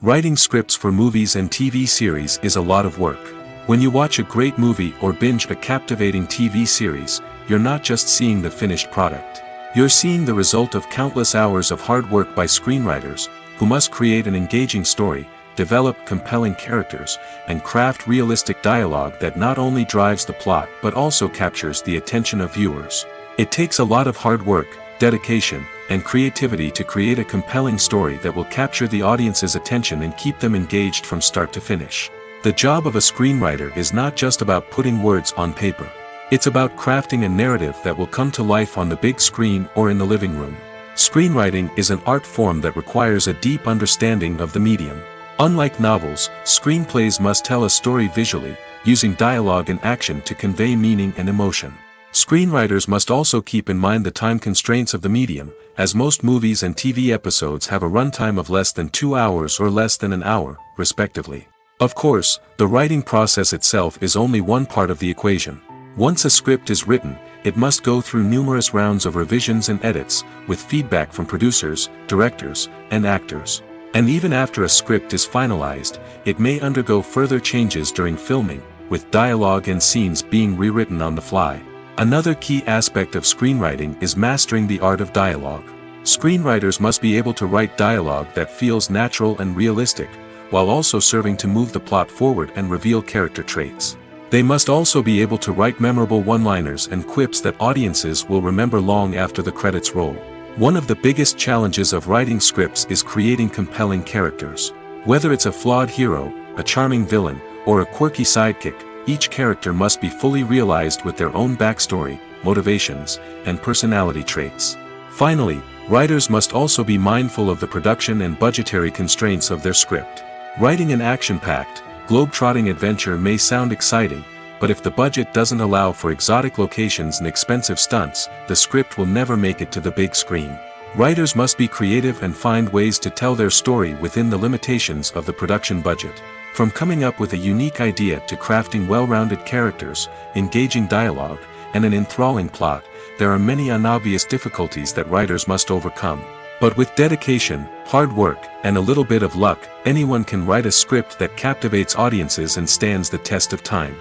Writing scripts for movies and TV series is a lot of work. When you watch a great movie or binge a captivating TV series, you're not just seeing the finished product. You're seeing the result of countless hours of hard work by screenwriters, who must create an engaging story, develop compelling characters, and craft realistic dialogue that not only drives the plot but also captures the attention of viewers. It takes a lot of hard work, dedication, and creativity to create a compelling story that will capture the audience's attention and keep them engaged from start to finish. The job of a screenwriter is not just about putting words on paper. It's about crafting a narrative that will come to life on the big screen or in the living room. Screenwriting is an art form that requires a deep understanding of the medium. Unlike novels, screenplays must tell a story visually, using dialogue and action to convey meaning and emotion. Screenwriters must also keep in mind the time constraints of the medium, as most movies and TV episodes have a runtime of less than 2 hours or less than an hour, respectively. Of course, the writing process itself is only one part of the equation. Once a script is written, it must go through numerous rounds of revisions and edits, with feedback from producers, directors, and actors. And even after a script is finalized, it may undergo further changes during filming, with dialogue and scenes being rewritten on the fly. Another key aspect of screenwriting is mastering the art of dialogue. Screenwriters must be able to write dialogue that feels natural and realistic, while also serving to move the plot forward and reveal character traits. They must also be able to write memorable one-liners and quips that audiences will remember long after the credits roll. One of the biggest challenges of writing scripts is creating compelling characters. Whether it's a flawed hero, a charming villain, or a quirky sidekick, each character must be fully realized with their own backstory, motivations, and personality traits. Finally, writers must also be mindful of the production and budgetary constraints of their script. Writing an action-packed, globe-trotting adventure may sound exciting, but if the budget doesn't allow for exotic locations and expensive stunts, the script will never make it to the big screen. Writers must be creative and find ways to tell their story within the limitations of the production budget. From coming up with a unique idea to crafting well-rounded characters, engaging dialogue, and an enthralling plot, there are many unobvious difficulties that writers must overcome. But with dedication, hard work, and a little bit of luck, anyone can write a script that captivates audiences and stands the test of time.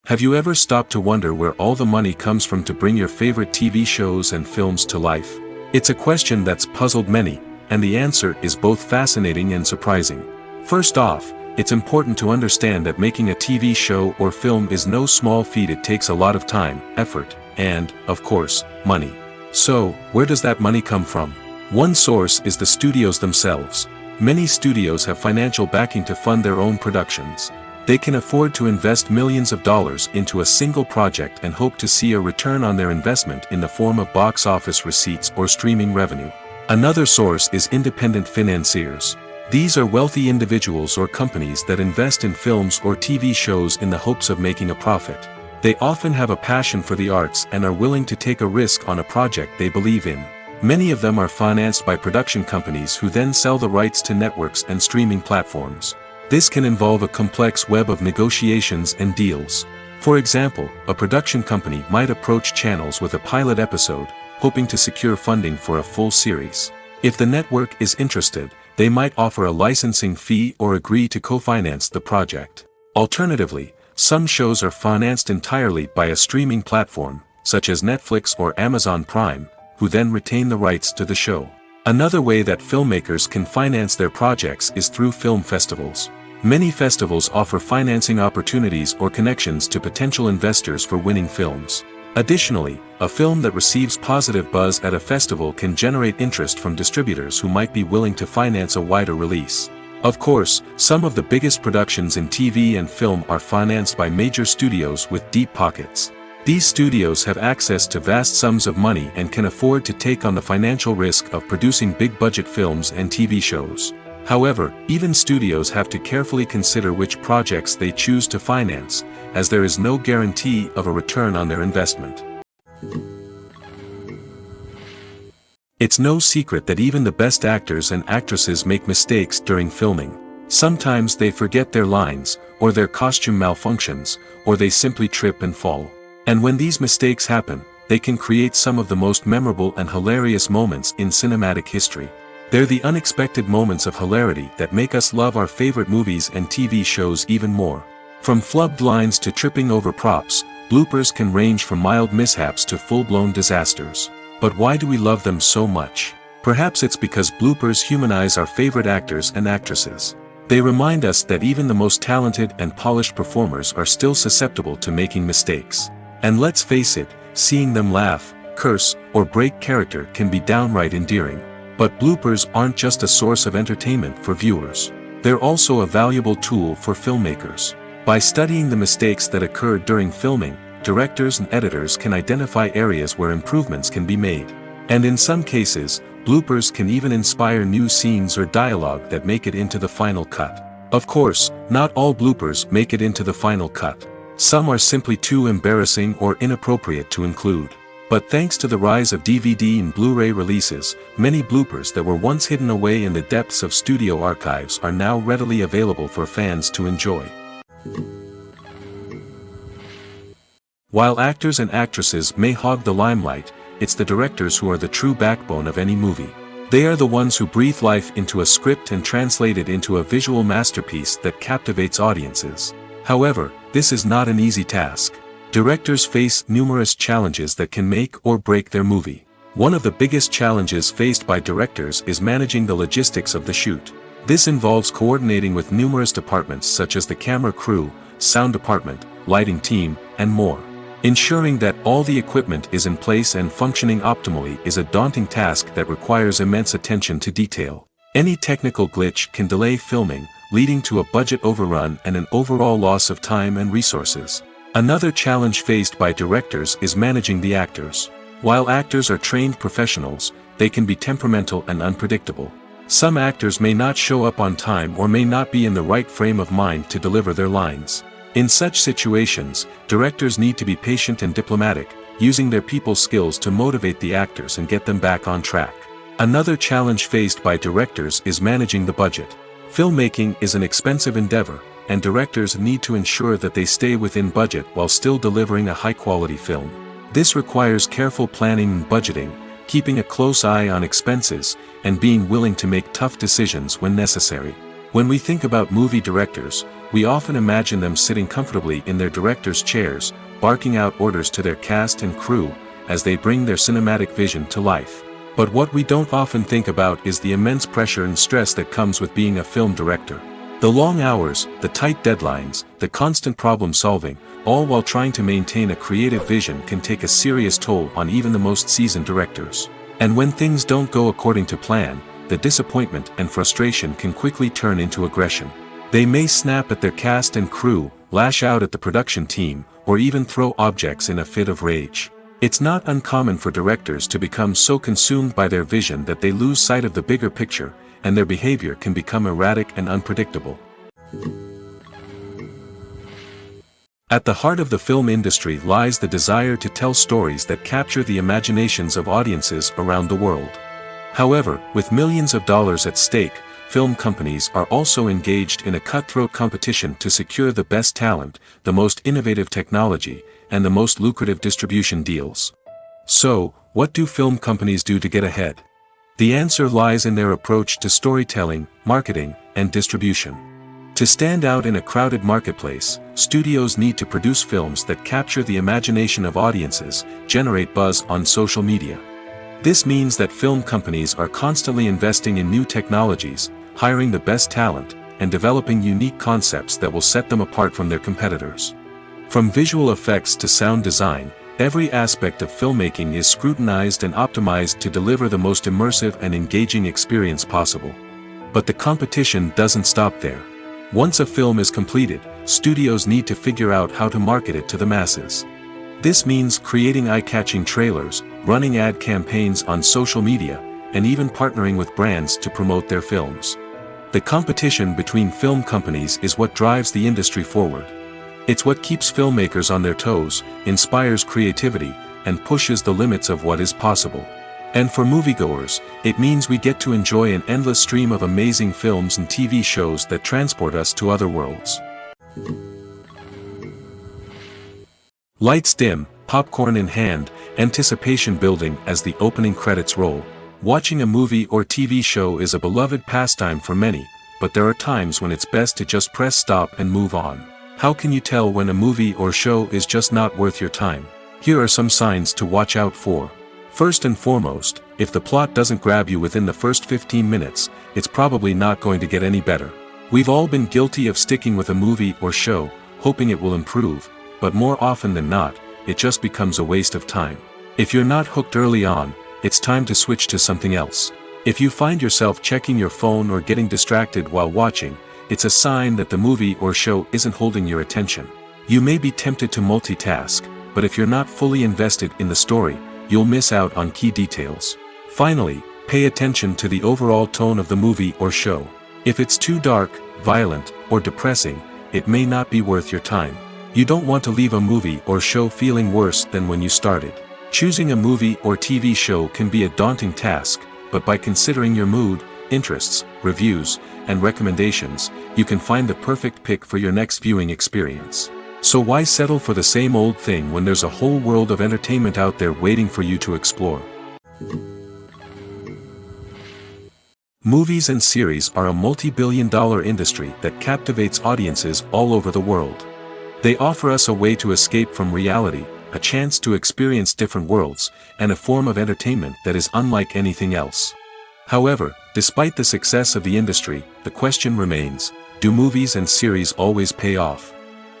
Have you ever stopped to wonder where all the money comes from to bring your favorite TV shows and films to life? It's a question that's puzzled many, and the answer is both fascinating and surprising. First off, it's important to understand that making a TV show or film is no small feat. It takes a lot of time, effort, and, of course, money. So, where does that money come from? One source is the studios themselves. Many studios have financial backing to fund their own productions. They can afford to invest millions of dollars into a single project and hope to see a return on their investment in the form of box office receipts or streaming revenue. Another source is independent financiers. These are wealthy individuals or companies that invest in films or TV shows in the hopes of making a profit. They often have a passion for the arts and are willing to take a risk on a project they believe in. Many of them are financed by production companies who then sell the rights to networks and streaming platforms. This can involve a complex web of negotiations and deals. For example, a production company might approach channels with a pilot episode, hoping to secure funding for a full series. If the network is interested, they might offer a licensing fee or agree to co-finance the project. Alternatively, some shows are financed entirely by a streaming platform, such as Netflix or Amazon Prime, who then retain the rights to the show. Another way that filmmakers can finance their projects is through film festivals. Many festivals offer financing opportunities or connections to potential investors for winning films. Additionally, a film that receives positive buzz at a festival can generate interest from distributors who might be willing to finance a wider release. Of course, some of the biggest productions in TV and film are financed by major studios with deep pockets. These studios have access to vast sums of money and can afford to take on the financial risk of producing big-budget films and TV shows. However, even studios have to carefully consider which projects they choose to finance, as there is no guarantee of a return on their investment. It's no secret that even the best actors and actresses make mistakes during filming. Sometimes they forget their lines, or their costume malfunctions, or they simply trip and fall. And when these mistakes happen, they can create some of the most memorable and hilarious moments in cinematic history. They're the unexpected moments of hilarity that make us love our favorite movies and TV shows even more. From flubbed lines to tripping over props, bloopers can range from mild mishaps to full-blown disasters. But why do we love them so much? Perhaps it's because bloopers humanize our favorite actors and actresses. They remind us that even the most talented and polished performers are still susceptible to making mistakes. And let's face it, seeing them laugh, curse, or break character can be downright endearing. But bloopers aren't just a source of entertainment for viewers. They're also a valuable tool for filmmakers. By studying the mistakes that occurred during filming, directors and editors can identify areas where improvements can be made. And in some cases, bloopers can even inspire new scenes or dialogue that make it into the final cut. Of course, not all bloopers make it into the final cut. Some are simply too embarrassing or inappropriate to include. But thanks to the rise of DVD and Blu-ray releases, many bloopers that were once hidden away in the depths of studio archives are now readily available for fans to enjoy. While actors and actresses may hog the limelight, it's the directors who are the true backbone of any movie. They are the ones who breathe life into a script and translate it into a visual masterpiece that captivates audiences. However, this is not an easy task. Directors face numerous challenges that can make or break their movie. One of the biggest challenges faced by directors is managing the logistics of the shoot. This involves coordinating with numerous departments such as the camera crew, sound department, lighting team, and more. Ensuring that all the equipment is in place and functioning optimally is a daunting task that requires immense attention to detail. Any technical glitch can delay filming, leading to a budget overrun and an overall loss of time and resources. Another challenge faced by directors is managing the actors. While actors are trained professionals, they can be temperamental and unpredictable. Some actors may not show up on time or may not be in the right frame of mind to deliver their lines. In such situations, directors need to be patient and diplomatic, using their people skills to motivate the actors and get them back on track. Another challenge faced by directors is managing the budget. Filmmaking is an expensive endeavor, and directors need to ensure that they stay within budget while still delivering a high-quality film. This requires careful planning and budgeting, keeping a close eye on expenses, and being willing to make tough decisions when necessary. When we think about movie directors, we often imagine them sitting comfortably in their director's chairs, barking out orders to their cast and crew, as they bring their cinematic vision to life. But what we don't often think about is the immense pressure and stress that comes with being a film director. The long hours, the tight deadlines, the constant problem solving, all while trying to maintain a creative vision can take a serious toll on even the most seasoned directors. And when things don't go according to plan, the disappointment and frustration can quickly turn into aggression. They may snap at their cast and crew, lash out at the production team, or even throw objects in a fit of rage. It's not uncommon for directors to become so consumed by their vision that they lose sight of the bigger picture, and their behavior can become erratic and unpredictable. At the heart of the film industry lies the desire to tell stories that capture the imaginations of audiences around the world. However, with millions of dollars at stake, film companies are also engaged in a cutthroat competition to secure the best talent, the most innovative technology, and the most lucrative distribution deals. So, what do film companies do to get ahead? The answer lies in their approach to storytelling, marketing, and distribution. To stand out in a crowded marketplace, studios need to produce films that capture the imagination of audiences, generate buzz on social media. This means that film companies are constantly investing in new technologies, hiring the best talent, and developing unique concepts that will set them apart from their competitors. From visual effects to sound design, every aspect of filmmaking is scrutinized and optimized to deliver the most immersive and engaging experience possible. But the competition doesn't stop there. Once a film is completed, studios need to figure out how to market it to the masses. This means creating eye-catching trailers, running ad campaigns on social media, and even partnering with brands to promote their films. The competition between film companies is what drives the industry forward. It's what keeps filmmakers on their toes, inspires creativity, and pushes the limits of what is possible. And for moviegoers, it means we get to enjoy an endless stream of amazing films and TV shows that transport us to other worlds. Lights dim, popcorn in hand, anticipation building as the opening credits roll. Watching a movie or TV show is a beloved pastime for many, but there are times when it's best to just press stop and move on. How can you tell when a movie or show is just not worth your time? Here are some signs to watch out for. First and foremost, if the plot doesn't grab you within the first 15 minutes, it's probably not going to get any better. We've all been guilty of sticking with a movie or show, hoping it will improve, but more often than not, it just becomes a waste of time. If you're not hooked early on, it's time to switch to something else. If you find yourself checking your phone or getting distracted while watching, it's a sign that the movie or show isn't holding your attention. You may be tempted to multitask, but if you're not fully invested in the story, you'll miss out on key details. Finally, pay attention to the overall tone of the movie or show. If it's too dark, violent, or depressing, it may not be worth your time. You don't want to leave a movie or show feeling worse than when you started. Choosing a movie or TV show can be a daunting task, but by considering your mood, interests, reviews, and recommendations, you can find the perfect pick for your next viewing experience. So why settle for the same old thing when there's a whole world of entertainment out there waiting for you to explore? Movies and series are a multi-billion-dollar industry that captivates audiences all over the world. They offer us a way to escape from reality, a chance to experience different worlds, and a form of entertainment that is unlike anything else. However, despite the success of the industry, the question remains, do movies and series always pay off?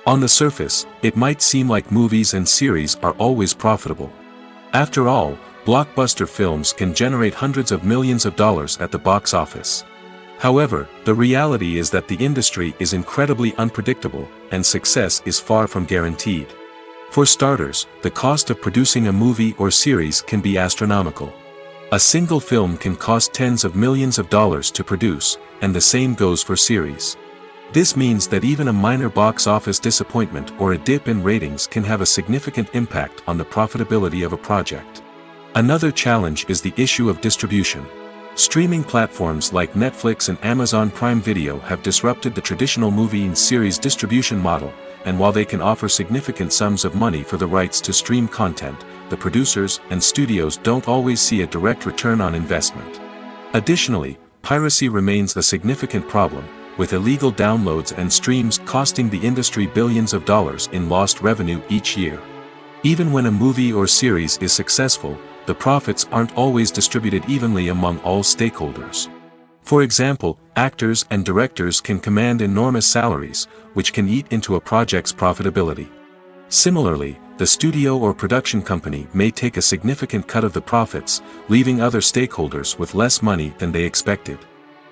On the surface, it might seem like movies and series are always profitable. After all, blockbuster films can generate hundreds of millions of dollars at the box office. However, the reality is that the industry is incredibly unpredictable, and success is far from guaranteed. For starters, the cost of producing a movie or series can be astronomical. A single film can cost tens of millions of dollars to produce, and the same goes for series. This means that even a minor box office disappointment or a dip in ratings can have a significant impact on the profitability of a project. Another challenge is the issue of distribution. Streaming platforms like Netflix and Amazon Prime Video have disrupted the traditional movie and series distribution model, and while they can offer significant sums of money for the rights to stream content, the producers and studios don't always see a direct return on investment. Additionally, piracy remains a significant problem, with illegal downloads and streams costing the industry billions of dollars in lost revenue each year. Even when a movie or series is successful, the profits aren't always distributed evenly among all stakeholders. For example, actors and directors can command enormous salaries, which can eat into a project's profitability. Similarly, the studio or production company may take a significant cut of the profits, leaving other stakeholders with less money than they expected.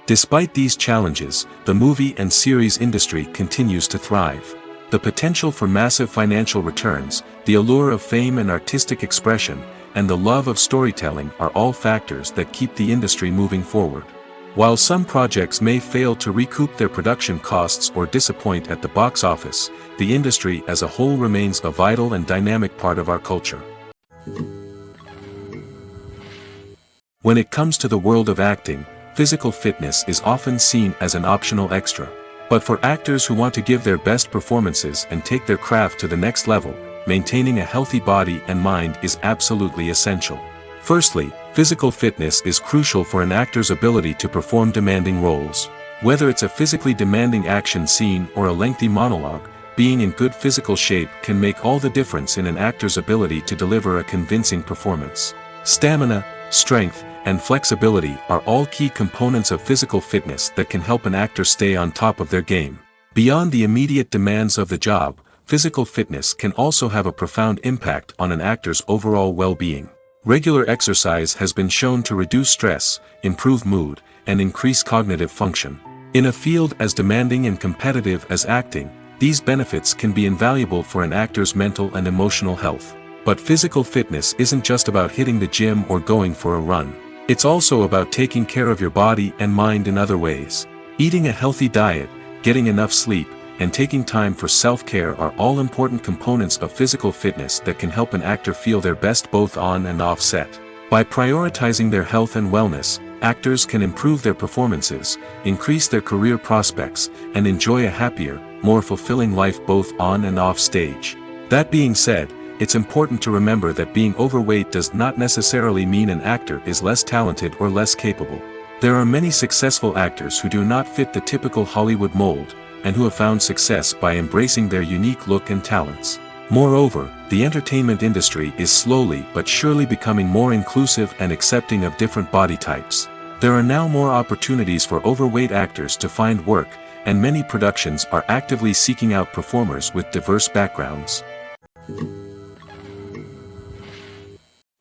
Despite these challenges, the movie and series industry continues to thrive. The potential for massive financial returns, the allure of fame and artistic expression, and the love of storytelling are all factors that keep the industry moving forward. While some projects may fail to recoup their production costs or disappoint at the box office, the industry as a whole remains a vital and dynamic part of our culture. When it comes to the world of acting, physical fitness is often seen as an optional extra. But for actors who want to give their best performances and take their craft to the next level, maintaining a healthy body and mind is absolutely essential. Firstly, physical fitness is crucial for an actor's ability to perform demanding roles. Whether it's a physically demanding action scene or a lengthy monologue, being in good physical shape can make all the difference in an actor's ability to deliver a convincing performance. Stamina, strength, and flexibility are all key components of physical fitness that can help an actor stay on top of their game. Beyond the immediate demands of the job, physical fitness can also have a profound impact on an actor's overall well-being. Regular exercise has been shown to reduce stress, improve mood, and increase cognitive function. In a field as demanding and competitive as acting, these benefits can be invaluable for an actor's mental and emotional health. But physical fitness isn't just about hitting the gym or going for a run. It's also about taking care of your body and mind in other ways. Eating a healthy diet, getting enough sleep, and taking time for self-care are all important components of physical fitness that can help an actor feel their best both on and off set. By prioritizing their health and wellness, actors can improve their performances, increase their career prospects, and enjoy a happier, more fulfilling life both on and off stage. That being said, it's important to remember that being overweight does not necessarily mean an actor is less talented or less capable. There are many successful actors who do not fit the typical Hollywood mold, and who have found success by embracing their unique look and talents. Moreover, the entertainment industry is slowly but surely becoming more inclusive and accepting of different body types. There are now more opportunities for overweight actors to find work, and many productions are actively seeking out performers with diverse backgrounds.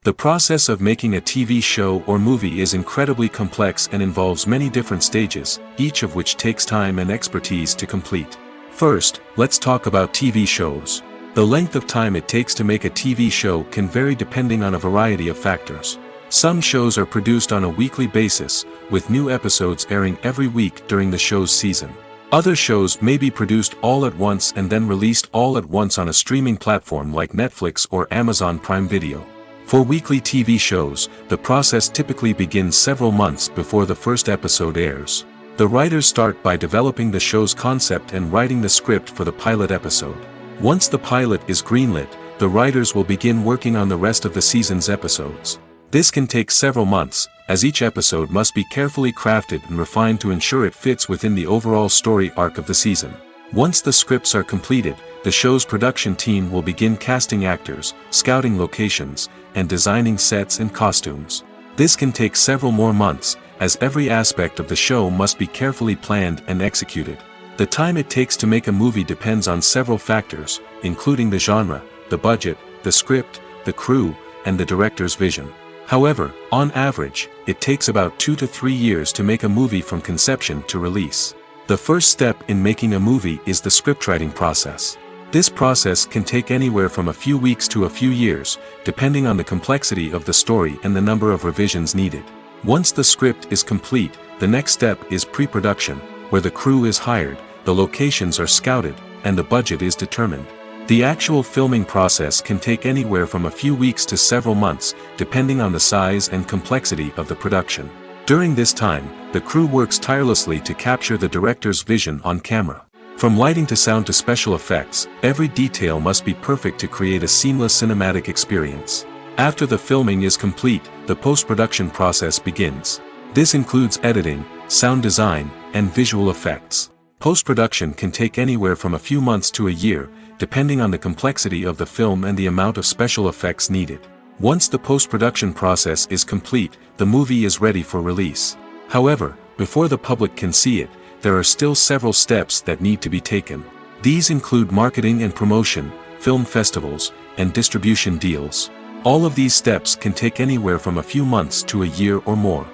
The process of making a TV show or movie is incredibly complex and involves many different stages, each of which takes time and expertise to complete. First, let's talk about TV shows. The length of time it takes to make a TV show can vary depending on a variety of factors. Some shows are produced on a weekly basis, with new episodes airing every week during the show's season. Other shows may be produced all at once and then released all at once on a streaming platform like Netflix or Amazon Prime Video. For weekly TV shows, the process typically begins several months before the first episode airs. The writers start by developing the show's concept and writing the script for the pilot episode. Once the pilot is greenlit, the writers will begin working on the rest of the season's episodes. This can take several months, as each episode must be carefully crafted and refined to ensure it fits within the overall story arc of the season. Once the scripts are completed, the show's production team will begin casting actors, scouting locations, and designing sets and costumes. This can take several more months, as every aspect of the show must be carefully planned and executed. The time it takes to make a movie depends on several factors, including the genre, the budget, the script, the crew, and the director's vision. However, on average, it takes about 2 to 3 years to make a movie from conception to release. The first step in making a movie is the scriptwriting process. This process can take anywhere from a few weeks to a few years, depending on the complexity of the story and the number of revisions needed. Once the script is complete, the next step is pre-production, where the crew is hired, the locations are scouted, and the budget is determined. The actual filming process can take anywhere from a few weeks to several months, depending on the size and complexity of the production. During this time, the crew works tirelessly to capture the director's vision on camera. From lighting to sound to special effects, every detail must be perfect to create a seamless cinematic experience. After the filming is complete, the post-production process begins. This includes editing, sound design, and visual effects. Post-production can take anywhere from a few months to a year, depending on the complexity of the film and the amount of special effects needed. Once the post-production process is complete, the movie is ready for release. However, before the public can see it, there are still several steps that need to be taken. These include marketing and promotion, film festivals, and distribution deals. All of these steps can take anywhere from a few months to a year or more.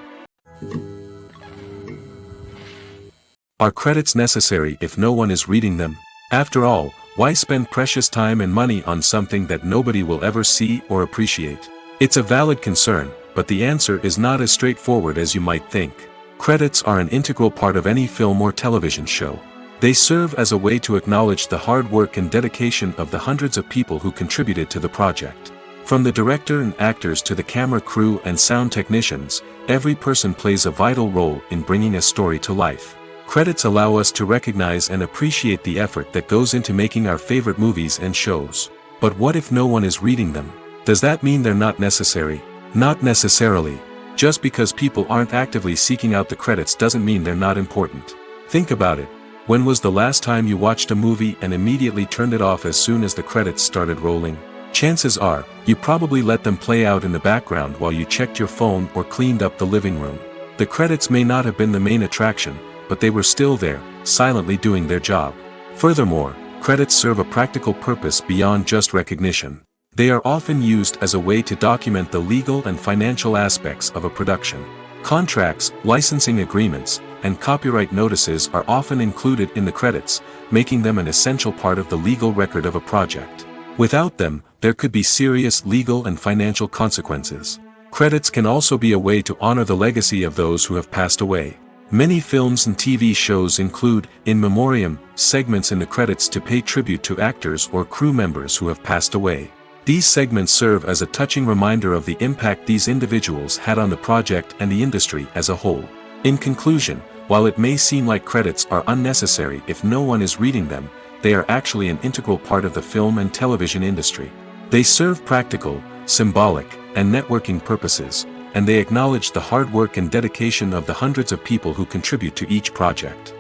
Are credits necessary if no one is reading them? After all, why spend precious time and money on something that nobody will ever see or appreciate? It's a valid concern, but the answer is not as straightforward as you might think. Credits are an integral part of any film or television show. They serve as a way to acknowledge the hard work and dedication of the hundreds of people who contributed to the project. From the director and actors to the camera crew and sound technicians, every person plays a vital role in bringing a story to life. Credits allow us to recognize and appreciate the effort that goes into making our favorite movies and shows. But what if no one is reading them? Does that mean they're not necessary? Not necessarily. Just because people aren't actively seeking out the credits doesn't mean they're not important. Think about it. When was the last time you watched a movie and immediately turned it off as soon as the credits started rolling? Chances are, you probably let them play out in the background while you checked your phone or cleaned up the living room. The credits may not have been the main attraction, but they were still there, silently doing their job. Furthermore, credits serve a practical purpose beyond just recognition. They are often used as a way to document the legal and financial aspects of a production. Contracts, licensing agreements, and copyright notices are often included in the credits, making them an essential part of the legal record of a project. Without them, there could be serious legal and financial consequences. Credits can also be a way to honor the legacy of those who have passed away. Many films and TV shows include, in memoriam, segments in the credits to pay tribute to actors or crew members who have passed away. These segments serve as a touching reminder of the impact these individuals had on the project and the industry as a whole. In conclusion, while it may seem like credits are unnecessary if no one is reading them, they are actually an integral part of the film and television industry. They serve practical, symbolic, and networking purposes, and they acknowledge the hard work and dedication of the hundreds of people who contribute to each project.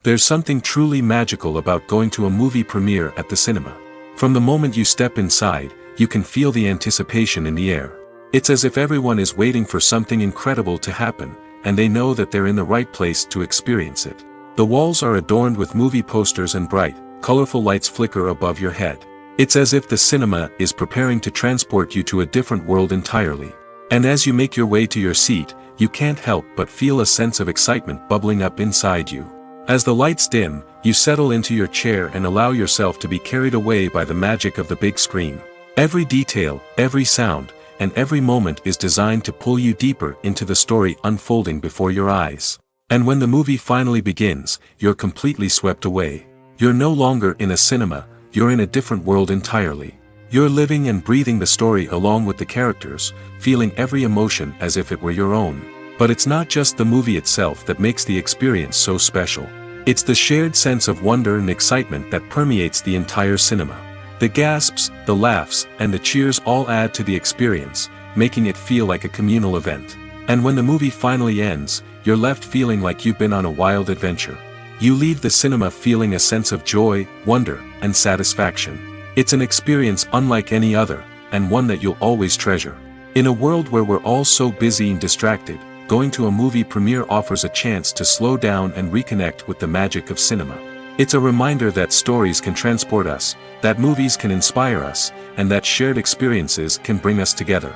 There's something truly magical about going to a movie premiere at the cinema. From the moment you step inside, you can feel the anticipation in the air. It's as if everyone is waiting for something incredible to happen, and they know that they're in the right place to experience it. The walls are adorned with movie posters and bright, colorful lights flicker above your head. It's as if the cinema is preparing to transport you to a different world entirely. And as you make your way to your seat, you can't help but feel a sense of excitement bubbling up inside you. As the lights dim, you settle into your chair and allow yourself to be carried away by the magic of the big screen. Every detail, every sound, and every moment is designed to pull you deeper into the story unfolding before your eyes. And when the movie finally begins, you're completely swept away. You're no longer in a cinema, you're in a different world entirely. You're living and breathing the story along with the characters, feeling every emotion as if it were your own. But it's not just the movie itself that makes the experience so special. It's the shared sense of wonder and excitement that permeates the entire cinema. The gasps, the laughs, and the cheers all add to the experience, making it feel like a communal event. And when the movie finally ends, you're left feeling like you've been on a wild adventure. You leave the cinema feeling a sense of joy, wonder, and satisfaction. It's an experience unlike any other, and one that you'll always treasure. In a world where we're all so busy and distracted, going to a movie premiere offers a chance to slow down and reconnect with the magic of cinema. It's a reminder that stories can transport us, that movies can inspire us, and that shared experiences can bring us together.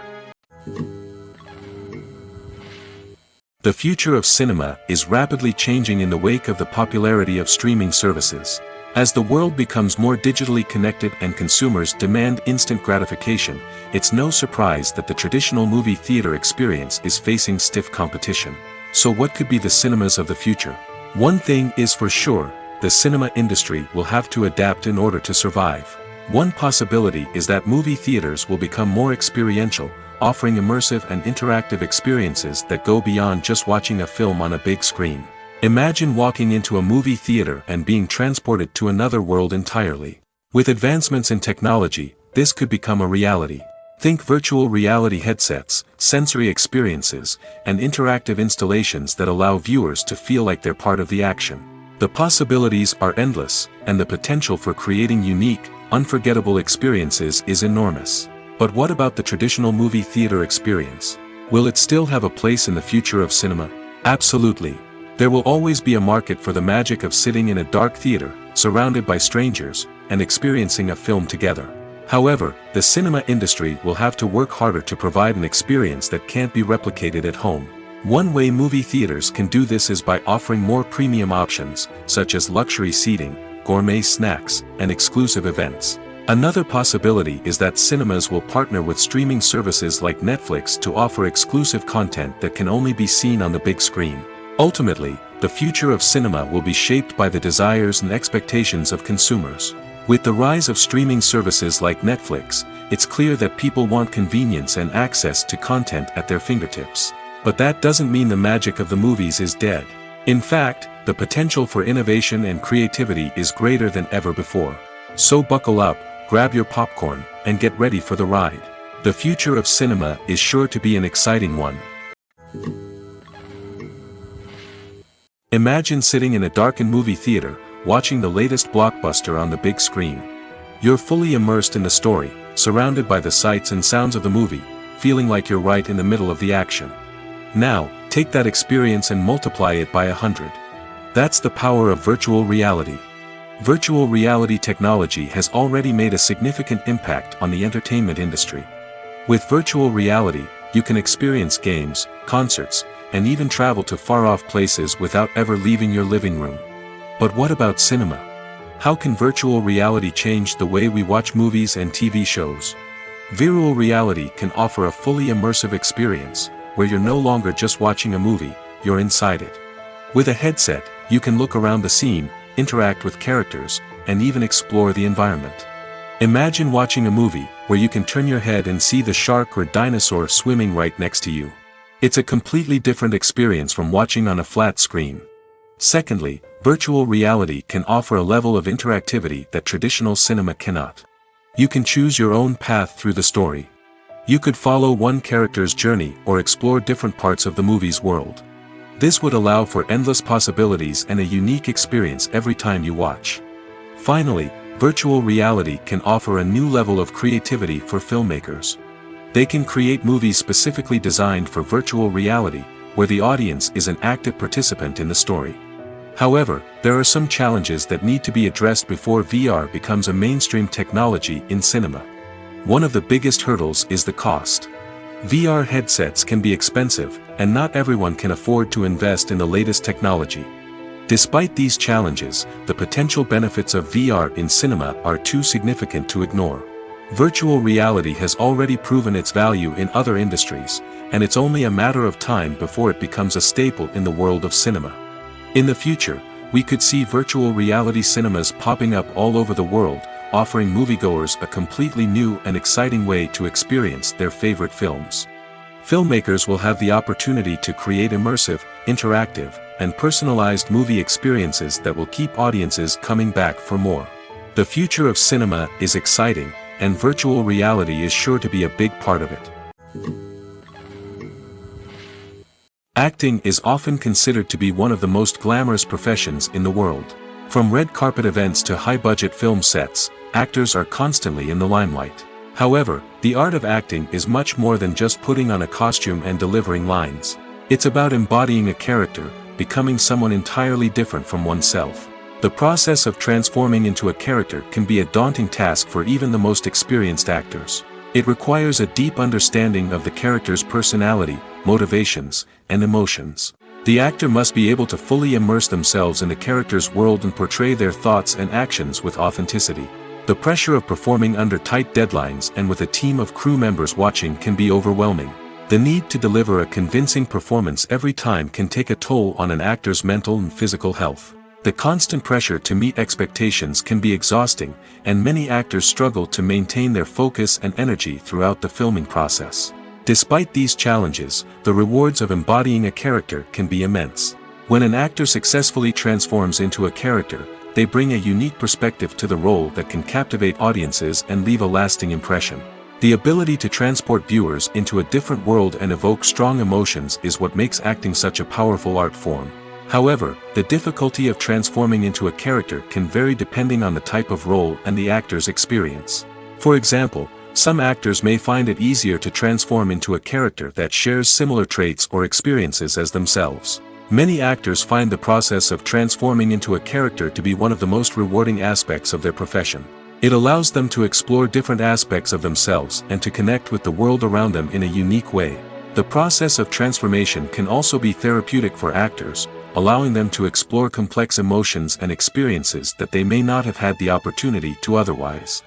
The future of cinema is rapidly changing in the wake of the popularity of streaming services. As the world becomes more digitally connected and consumers demand instant gratification, it's no surprise that the traditional movie theater experience is facing stiff competition. So what could be the cinemas of the future? One thing is for sure, the cinema industry will have to adapt in order to survive. One possibility is that movie theaters will become more experiential, offering immersive and interactive experiences that go beyond just watching a film on a big screen. Imagine walking into a movie theater and being transported to another world entirely. With advancements in technology, this could become a reality. Think virtual reality headsets, sensory experiences, and interactive installations that allow viewers to feel like they're part of the action. The possibilities are endless, and the potential for creating unique, unforgettable experiences is enormous. But what about the traditional movie theater experience? Will it still have a place in the future of cinema? Absolutely. There will always be a market for the magic of sitting in a dark theater, surrounded by strangers, and experiencing a film together. However, the cinema industry will have to work harder to provide an experience that can't be replicated at home. One way movie theaters can do this is by offering more premium options, such as luxury seating, gourmet snacks, and exclusive events. Another possibility is that cinemas will partner with streaming services like Netflix to offer exclusive content that can only be seen on the big screen. Ultimately, the future of cinema will be shaped by the desires and expectations of consumers. With the rise of streaming services like Netflix, it's clear that people want convenience and access to content at their fingertips. But that doesn't mean the magic of the movies is dead. In fact, the potential for innovation and creativity is greater than ever before. So buckle up, grab your popcorn, and get ready for the ride. The future of cinema is sure to be an exciting one. Imagine sitting in a darkened movie theater, watching the latest blockbuster on the big screen. You're fully immersed in the story, surrounded by the sights and sounds of the movie, feeling like you're right in the middle of the action. Now, take that experience and multiply it by 100. That's the power of virtual reality. Virtual reality technology has already made a significant impact on the entertainment industry. With virtual reality, you can experience games, concerts, and even travel to far-off places without ever leaving your living room. But what about cinema? How can virtual reality change the way we watch movies and TV shows? Virtual reality can offer a fully immersive experience, where you're no longer just watching a movie, you're inside it. With a headset, you can look around the scene, interact with characters, and even explore the environment. Imagine watching a movie where you can turn your head and see the shark or dinosaur swimming right next to you. It's a completely different experience from watching on a flat screen. Secondly, virtual reality can offer a level of interactivity that traditional cinema cannot. You can choose your own path through the story. You could follow one character's journey or explore different parts of the movie's world. This would allow for endless possibilities and a unique experience every time you watch. Finally, virtual reality can offer a new level of creativity for filmmakers. They can create movies specifically designed for virtual reality, where the audience is an active participant in the story. However, there are some challenges that need to be addressed before VR becomes a mainstream technology in cinema. One of the biggest hurdles is the cost. VR headsets can be expensive, and not everyone can afford to invest in the latest technology. Despite these challenges, the potential benefits of VR in cinema are too significant to ignore. Virtual reality has already proven its value in other industries, and it's only a matter of time before it becomes a staple in the world of cinema. In the future, we could see virtual reality cinemas popping up all over the world, offering moviegoers a completely new and exciting way to experience their favorite films. Filmmakers will have the opportunity to create immersive, interactive, and personalized movie experiences that will keep audiences coming back for more. The future of cinema is exciting, and virtual reality is sure to be a big part of it. Acting is often considered to be one of the most glamorous professions in the world. From red carpet events to high-budget film sets, actors are constantly in the limelight. However, the art of acting is much more than just putting on a costume and delivering lines. It's about embodying a character, becoming someone entirely different from oneself. The process of transforming into a character can be a daunting task for even the most experienced actors. It requires a deep understanding of the character's personality, motivations, and emotions. The actor must be able to fully immerse themselves in the character's world and portray their thoughts and actions with authenticity. The pressure of performing under tight deadlines and with a team of crew members watching can be overwhelming. The need to deliver a convincing performance every time can take a toll on an actor's mental and physical health. The constant pressure to meet expectations can be exhausting, and many actors struggle to maintain their focus and energy throughout the filming process. Despite these challenges, the rewards of embodying a character can be immense. When an actor successfully transforms into a character, they bring a unique perspective to the role that can captivate audiences and leave a lasting impression. The ability to transport viewers into a different world and evoke strong emotions is what makes acting such a powerful art form. However, the difficulty of transforming into a character can vary depending on the type of role and the actor's experience. For example, some actors may find it easier to transform into a character that shares similar traits or experiences as themselves. Many actors find the process of transforming into a character to be one of the most rewarding aspects of their profession. It allows them to explore different aspects of themselves and to connect with the world around them in a unique way. The process of transformation can also be therapeutic for actors, allowing them to explore complex emotions and experiences that they may not have had the opportunity to otherwise.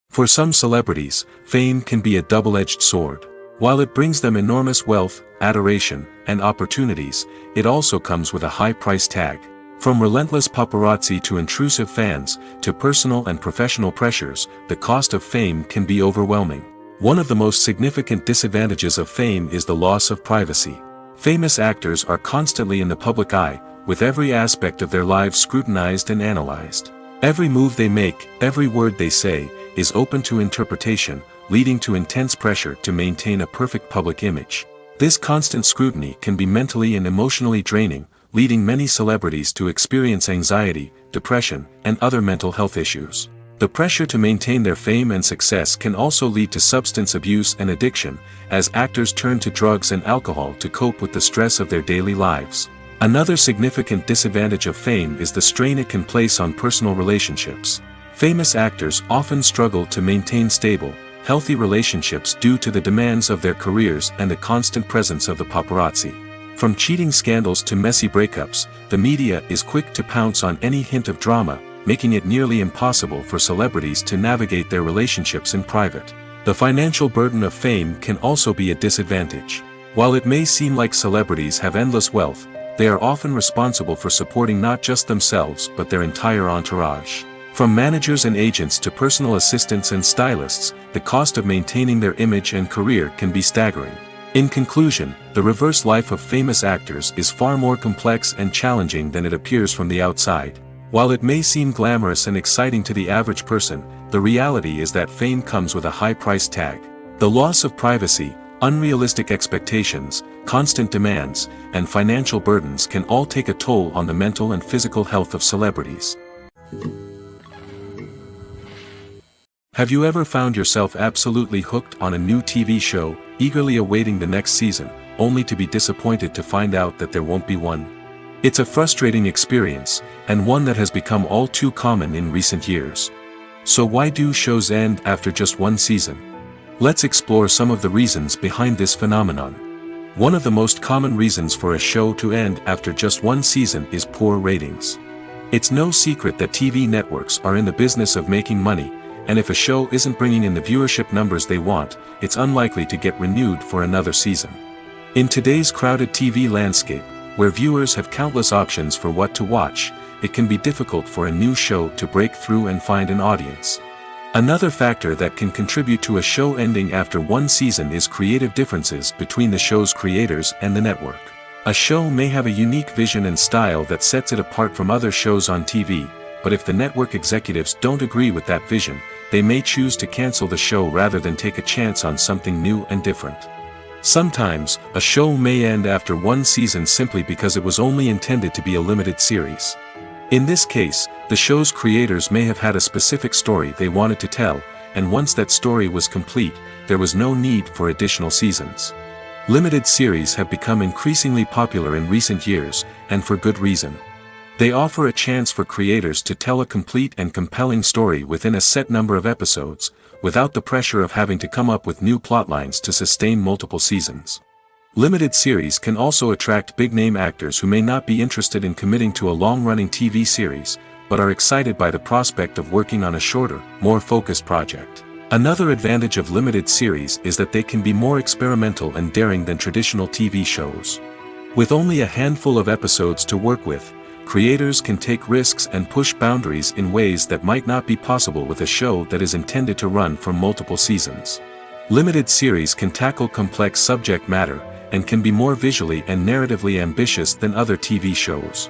For some celebrities, fame can be a double-edged sword. While it brings them enormous wealth, adoration, and opportunities, it also comes with a high price tag. From relentless paparazzi to intrusive fans, to personal and professional pressures, the cost of fame can be overwhelming. One of the most significant disadvantages of fame is the loss of privacy. Famous actors are constantly in the public eye, with every aspect of their lives scrutinized and analyzed. Every move they make, every word they say, is open to interpretation, leading to intense pressure to maintain a perfect public image. This constant scrutiny can be mentally and emotionally draining, leading many celebrities to experience anxiety, depression, and other mental health issues. The pressure to maintain their fame and success can also lead to substance abuse and addiction, as actors turn to drugs and alcohol to cope with the stress of their daily lives. Another significant disadvantage of fame is the strain it can place on personal relationships. Famous actors often struggle to maintain stable, healthy relationships due to the demands of their careers and the constant presence of the paparazzi. From cheating scandals to messy breakups, the media is quick to pounce on any hint of drama, making it nearly impossible for celebrities to navigate their relationships in private. The financial burden of fame can also be a disadvantage. While it may seem like celebrities have endless wealth, they are often responsible for supporting not just themselves but their entire entourage. From managers and agents to personal assistants and stylists, the cost of maintaining their image and career can be staggering. In conclusion, the reverse life of famous actors is far more complex and challenging than it appears from the outside. While it may seem glamorous and exciting to the average person, the reality is that fame comes with a high price tag. The loss of privacy, unrealistic expectations, constant demands, and financial burdens can all take a toll on the mental and physical health of celebrities. Have you ever found yourself absolutely hooked on a new TV show, eagerly awaiting the next season, only to be disappointed to find out that there won't be one? It's a frustrating experience, and one that has become all too common in recent years. So why do shows end after just one season? Let's explore some of the reasons behind this phenomenon. One of the most common reasons for a show to end after just one season is poor ratings. It's no secret that TV networks are in the business of making money, and if a show isn't bringing in the viewership numbers they want, it's unlikely to get renewed for another season. In today's crowded TV landscape, where viewers have countless options for what to watch, it can be difficult for a new show to break through and find an audience. Another factor that can contribute to a show ending after one season is creative differences between the show's creators and the network. A show may have a unique vision and style that sets it apart from other shows on TV, but if the network executives don't agree with that vision, they may choose to cancel the show rather than take a chance on something new and different. Sometimes, a show may end after one season simply because it was only intended to be a limited series. In this case, the show's creators may have had a specific story they wanted to tell, and once that story was complete, there was no need for additional seasons. Limited series have become increasingly popular in recent years, and for good reason. They offer a chance for creators to tell a complete and compelling story within a set number of episodes, without the pressure of having to come up with new plotlines to sustain multiple seasons. Limited series can also attract big-name actors who may not be interested in committing to a long-running TV series, but are excited by the prospect of working on a shorter, more focused project. Another advantage of limited series is that they can be more experimental and daring than traditional TV shows. With only a handful of episodes to work with, creators can take risks and push boundaries in ways that might not be possible with a show that is intended to run for multiple seasons. Limited series can tackle complex subject matter, and can be more visually and narratively ambitious than other TV shows.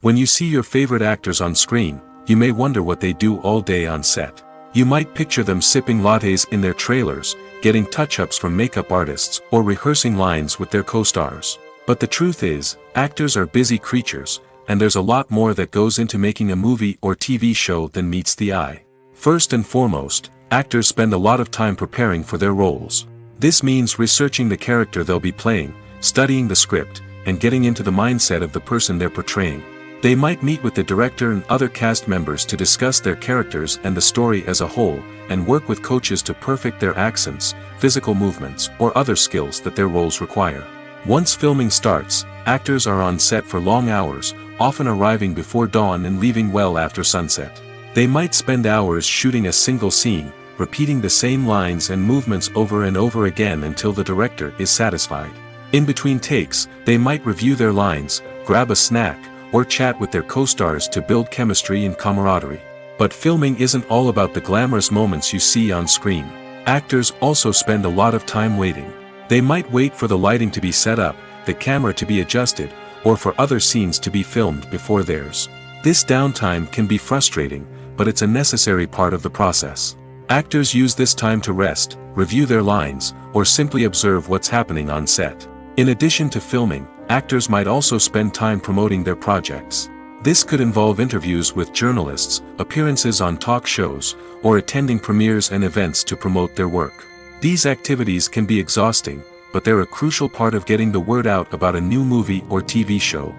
When you see your favorite actors on screen, you may wonder what they do all day on set. You might picture them sipping lattes in their trailers, getting touch-ups from makeup artists, or rehearsing lines with their co-stars. But the truth is, actors are busy creatures, and there's a lot more that goes into making a movie or TV show than meets the eye. First and foremost, actors spend a lot of time preparing for their roles. This means researching the character they'll be playing, studying the script, and getting into the mindset of the person they're portraying. They might meet with the director and other cast members to discuss their characters and the story as a whole, and work with coaches to perfect their accents, physical movements, or other skills that their roles require. Once filming starts, actors are on set for long hours, often arriving before dawn and leaving well after sunset. They might spend hours shooting a single scene, repeating the same lines and movements over and over again until the director is satisfied. In between takes, they might review their lines, grab a snack, or chat with their co-stars to build chemistry and camaraderie. But filming isn't all about the glamorous moments you see on screen. Actors also spend a lot of time waiting. They might wait for the lighting to be set up, the camera to be adjusted, or for other scenes to be filmed before theirs. This downtime can be frustrating, but it's a necessary part of the process. Actors use this time to rest, review their lines, or simply observe what's happening on set. In addition to filming, actors might also spend time promoting their projects. This could involve interviews with journalists, appearances on talk shows, or attending premieres and events to promote their work. These activities can be exhausting, but they're a crucial part of getting the word out about a new movie or TV show.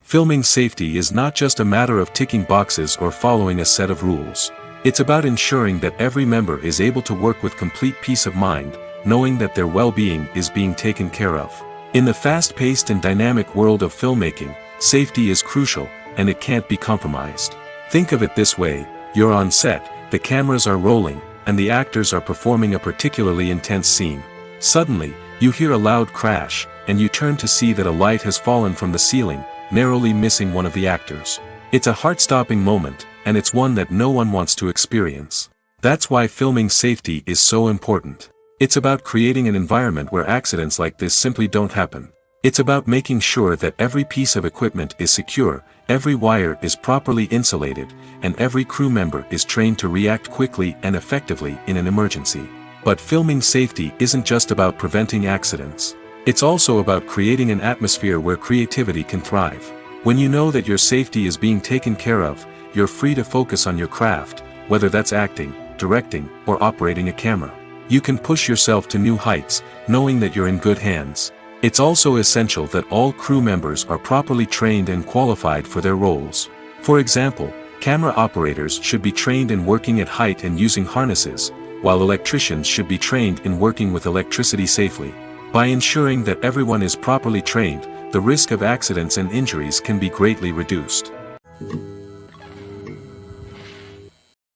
Filming safety is not just a matter of ticking boxes or following a set of rules. It's about ensuring that every member is able to work with complete peace of mind, knowing that their well-being is being taken care of. In the fast-paced and dynamic world of filmmaking, safety is crucial, and it can't be compromised. Think of it this way, you're on set, the cameras are rolling, and the actors are performing a particularly intense scene. Suddenly, you hear a loud crash, and you turn to see that a light has fallen from the ceiling, narrowly missing one of the actors. It's a heart-stopping moment, and it's one that no one wants to experience. That's why filming safety is so important. It's about creating an environment where accidents like this simply don't happen. It's about making sure that every piece of equipment is secure, every wire is properly insulated, and every crew member is trained to react quickly and effectively in an emergency. But filming safety isn't just about preventing accidents. It's also about creating an atmosphere where creativity can thrive. When you know that your safety is being taken care of, you're free to focus on your craft, whether that's acting, directing, or operating a camera. You can push yourself to new heights, knowing that you're in good hands. It's also essential that all crew members are properly trained and qualified for their roles. For example, camera operators should be trained in working at height and using harnesses, while electricians should be trained in working with electricity safely. By ensuring that everyone is properly trained, the risk of accidents and injuries can be greatly reduced.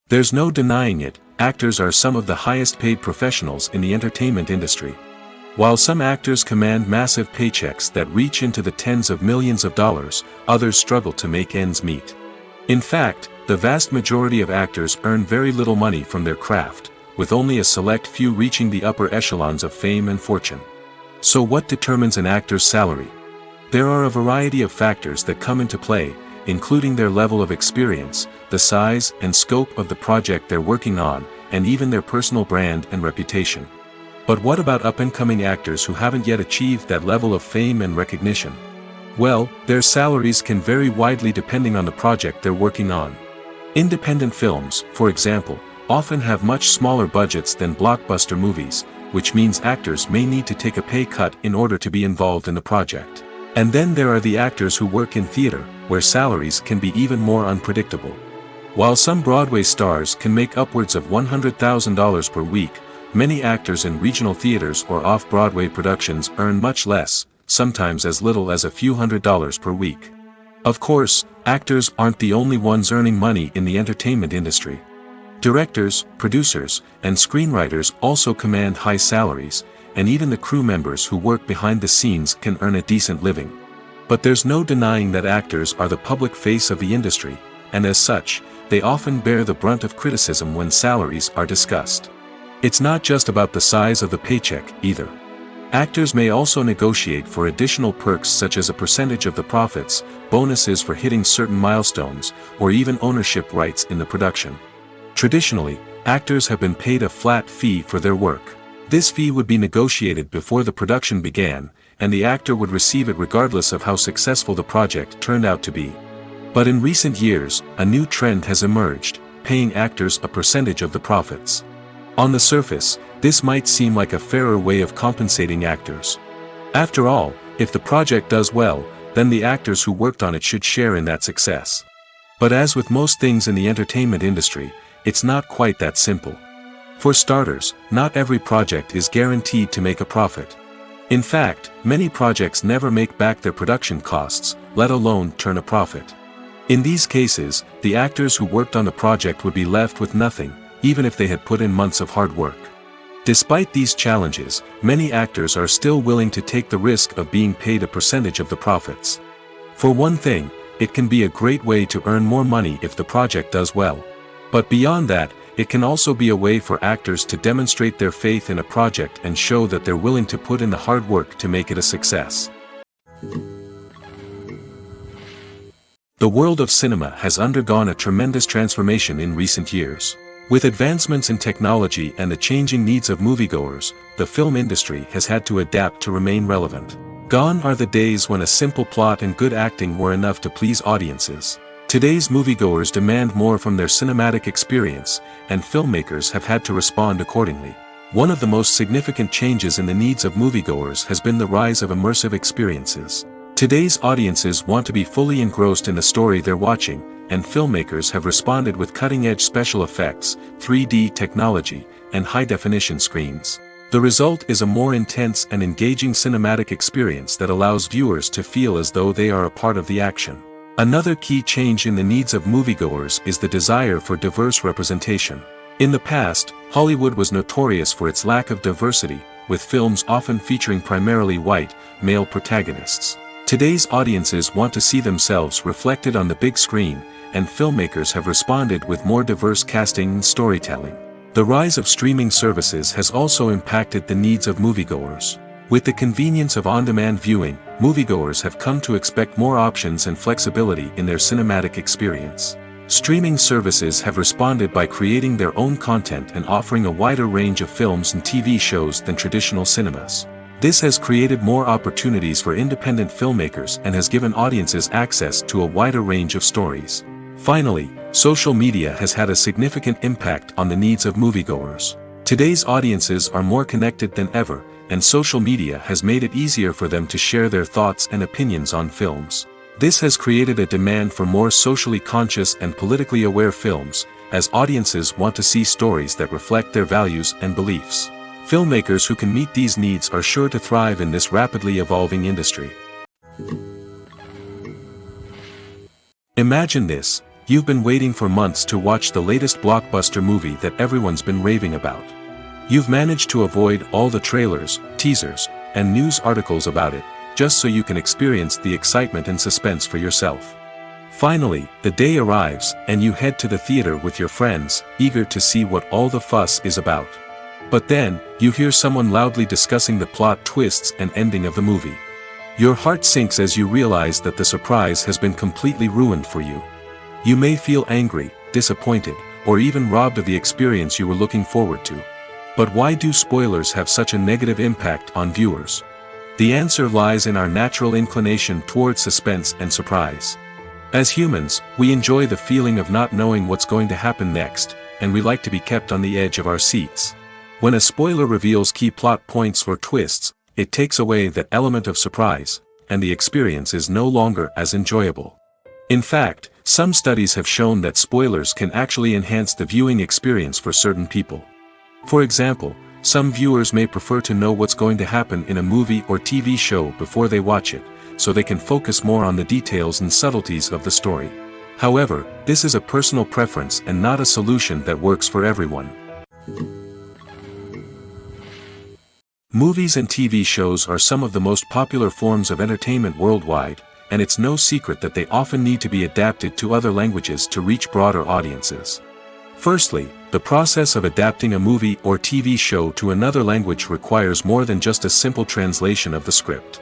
There's no denying it, actors are some of the highest paid professionals in the entertainment industry. While some actors command massive paychecks that reach into the tens of millions of dollars, others struggle to make ends meet. In fact, the vast majority of actors earn very little money from their craft, with only a select few reaching the upper echelons of fame and fortune. So what determines an actor's salary? There are a variety of factors that come into play, including their level of experience, the size and scope of the project they're working on, and even their personal brand and reputation. But what about up-and-coming actors who haven't yet achieved that level of fame and recognition? Well, their salaries can vary widely depending on the project they're working on. Independent films, for example, often have much smaller budgets than blockbuster movies, which means actors may need to take a pay cut in order to be involved in the project. And then there are the actors who work in theater, where salaries can be even more unpredictable. While some Broadway stars can make upwards of $100,000 per week, many actors in regional theaters or off-Broadway productions earn much less, sometimes as little as a few $100s per week. Of course, actors aren't the only ones earning money in the entertainment industry. Directors, producers, and screenwriters also command high salaries, and even the crew members who work behind the scenes can earn a decent living. But there's no denying that actors are the public face of the industry, and as such, they often bear the brunt of criticism when salaries are discussed. It's not just about the size of the paycheck, either. Actors may also negotiate for additional perks such as a percentage of the profits, bonuses for hitting certain milestones, or even ownership rights in the production. Traditionally, actors have been paid a flat fee for their work. This fee would be negotiated before the production began, and the actor would receive it regardless of how successful the project turned out to be. But in recent years, a new trend has emerged, paying actors a percentage of the profits. On the surface, this might seem like a fairer way of compensating actors. After all, if the project does well, then the actors who worked on it should share in that success. But as with most things in the entertainment industry, it's not quite that simple. For starters, not every project is guaranteed to make a profit. In fact, many projects never make back their production costs, let alone turn a profit. In these cases, the actors who worked on the project would be left with nothing, even if they had put in months of hard work. Despite these challenges, many actors are still willing to take the risk of being paid a percentage of the profits. For one thing, it can be a great way to earn more money if the project does well. But beyond that, it can also be a way for actors to demonstrate their faith in a project and show that they're willing to put in the hard work to make it a success. The world of cinema has undergone a tremendous transformation in recent years. With advancements in technology and the changing needs of moviegoers, the film industry has had to adapt to remain relevant. Gone are the days when a simple plot and good acting were enough to please audiences. Today's moviegoers demand more from their cinematic experience, and filmmakers have had to respond accordingly. One of the most significant changes in the needs of moviegoers has been the rise of immersive experiences. Today's audiences want to be fully engrossed in the story they're watching, and filmmakers have responded with cutting-edge special effects, 3D technology, and high-definition screens. The result is a more intense and engaging cinematic experience that allows viewers to feel as though they are a part of the action. Another key change in the needs of moviegoers is the desire for diverse representation. In the past, Hollywood was notorious for its lack of diversity, with films often featuring primarily white, male protagonists. Today's audiences want to see themselves reflected on the big screen, and filmmakers have responded with more diverse casting and storytelling. The rise of streaming services has also impacted the needs of moviegoers. With the convenience of on-demand viewing, moviegoers have come to expect more options and flexibility in their cinematic experience. Streaming services have responded by creating their own content and offering a wider range of films and TV shows than traditional cinemas. This has created more opportunities for independent filmmakers and has given audiences access to a wider range of stories. Finally, social media has had a significant impact on the needs of moviegoers. Today's audiences are more connected than ever, and social media has made it easier for them to share their thoughts and opinions on films. This has created a demand for more socially conscious and politically aware films, as audiences want to see stories that reflect their values and beliefs. Filmmakers who can meet these needs are sure to thrive in this rapidly evolving industry. Imagine this: you've been waiting for months to watch the latest blockbuster movie that everyone's been raving about. You've managed to avoid all the trailers, teasers, and news articles about it, just so you can experience the excitement and suspense for yourself. Finally, the day arrives, and you head to the theater with your friends, eager to see what all the fuss is about. But then, you hear someone loudly discussing the plot twists and ending of the movie. Your heart sinks as you realize that the surprise has been completely ruined for you. You may feel angry, disappointed, or even robbed of the experience you were looking forward to. But why do spoilers have such a negative impact on viewers? The answer lies in our natural inclination towards suspense and surprise. As humans, we enjoy the feeling of not knowing what's going to happen next, and we like to be kept on the edge of our seats. When a spoiler reveals key plot points or twists, it takes away that element of surprise, and the experience is no longer as enjoyable. In fact, some studies have shown that spoilers can actually enhance the viewing experience for certain people. For example, some viewers may prefer to know what's going to happen in a movie or TV show before they watch it, so they can focus more on the details and subtleties of the story. However, this is a personal preference and not a solution that works for everyone. Movies and TV shows are some of the most popular forms of entertainment worldwide, and it's no secret that they often need to be adapted to other languages to reach broader audiences. Firstly, the process of adapting a movie or TV show to another language requires more than just a simple translation of the script.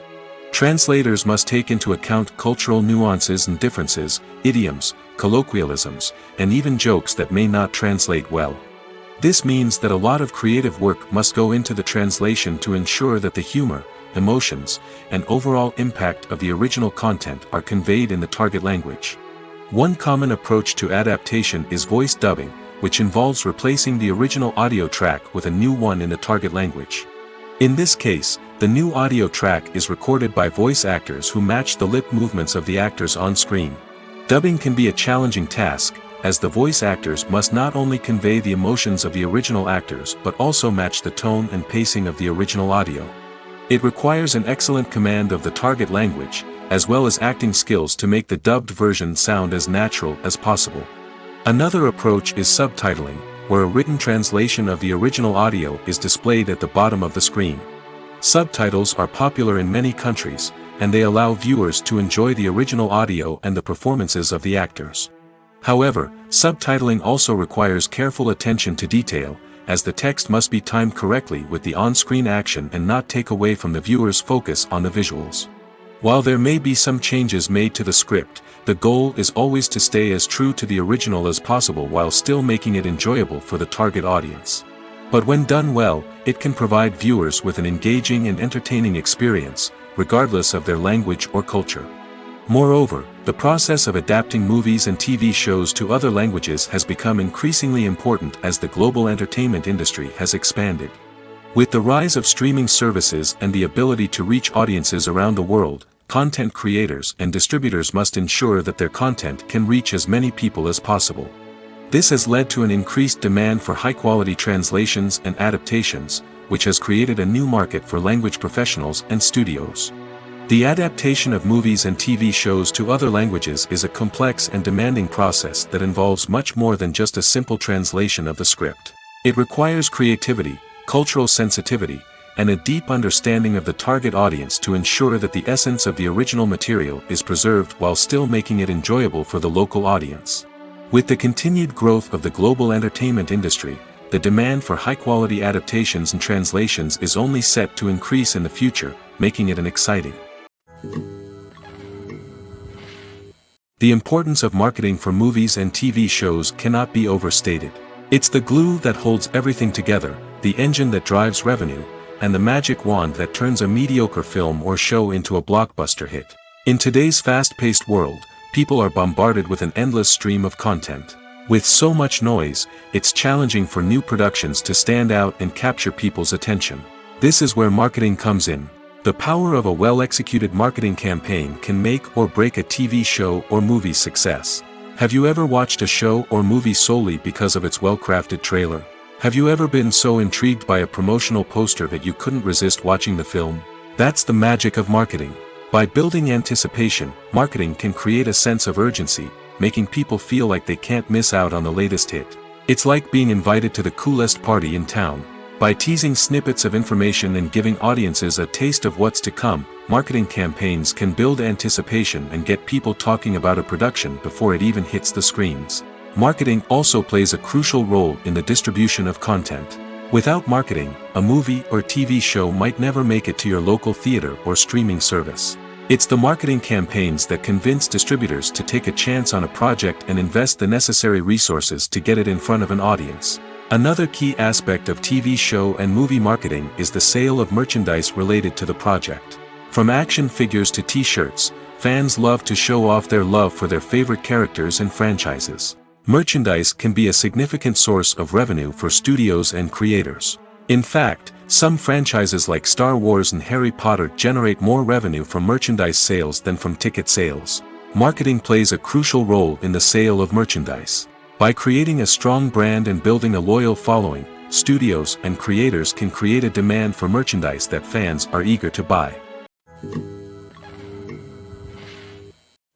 Translators must take into account cultural nuances and differences, idioms, colloquialisms, and even jokes that may not translate well. This means that a lot of creative work must go into the translation to ensure that the humor, emotions, and overall impact of the original content are conveyed in the target language. One common approach to adaptation is voice dubbing, which involves replacing the original audio track with a new one in the target language. In this case, the new audio track is recorded by voice actors who match the lip movements of the actors on screen. Dubbing can be a challenging task, as the voice actors must not only convey the emotions of the original actors but also match the tone and pacing of the original audio. It requires an excellent command of the target language, as well as acting skills to make the dubbed version sound as natural as possible. Another approach is subtitling, where a written translation of the original audio is displayed at the bottom of the screen. Subtitles are popular in many countries, and they allow viewers to enjoy the original audio and the performances of the actors. However, subtitling also requires careful attention to detail, as the text must be timed correctly with the on-screen action and not take away from the viewer's focus on the visuals. While there may be some changes made to the script, the goal is always to stay as true to the original as possible while still making it enjoyable for the target audience. But when done well, it can provide viewers with an engaging and entertaining experience, regardless of their language or culture. Moreover, the process of adapting movies and TV shows to other languages has become increasingly important as the global entertainment industry has expanded. With the rise of streaming services and the ability to reach audiences around the world, content creators and distributors must ensure that their content can reach as many people as possible. This has led to an increased demand for high-quality translations and adaptations, which has created a new market for language professionals and studios. The adaptation of movies and TV shows to other languages is a complex and demanding process that involves much more than just a simple translation of the script. It requires creativity, cultural sensitivity, and a deep understanding of the target audience to ensure that the essence of the original material is preserved while still making it enjoyable for the local audience. With the continued growth of the global entertainment industry, the demand for high-quality adaptations and translations is only set to increase in the future, making it an exciting. The importance of marketing for movies and TV shows cannot be overstated. It's the glue that holds everything together, the engine that drives revenue, and the magic wand that turns a mediocre film or show into a blockbuster hit. In today's fast-paced world, people are bombarded with an endless stream of content. With so much noise, it's challenging for new productions to stand out and capture people's attention. This is where marketing comes in. The power of a well-executed marketing campaign can make or break a TV show or movie's success. Have you ever watched a show or movie solely because of its well-crafted trailer? Have you ever been so intrigued by a promotional poster that you couldn't resist watching the film? That's the magic of marketing. By building anticipation, marketing can create a sense of urgency, making people feel like they can't miss out on the latest hit. It's like being invited to the coolest party in town. By teasing snippets of information and giving audiences a taste of what's to come, marketing campaigns can build anticipation and get people talking about a production before it even hits the screens. Marketing also plays a crucial role in the distribution of content. Without marketing, a movie or TV show might never make it to your local theater or streaming service. It's the marketing campaigns that convince distributors to take a chance on a project and invest the necessary resources to get it in front of an audience. Another key aspect of TV show and movie marketing is the sale of merchandise related to the project. From action figures to t-shirts, fans love to show off their love for their favorite characters and franchises. Merchandise can be a significant source of revenue for studios and creators. In fact, some franchises like Star Wars and Harry Potter generate more revenue from merchandise sales than from ticket sales. Marketing plays a crucial role in the sale of merchandise. By creating a strong brand and building a loyal following, studios and creators can create a demand for merchandise that fans are eager to buy.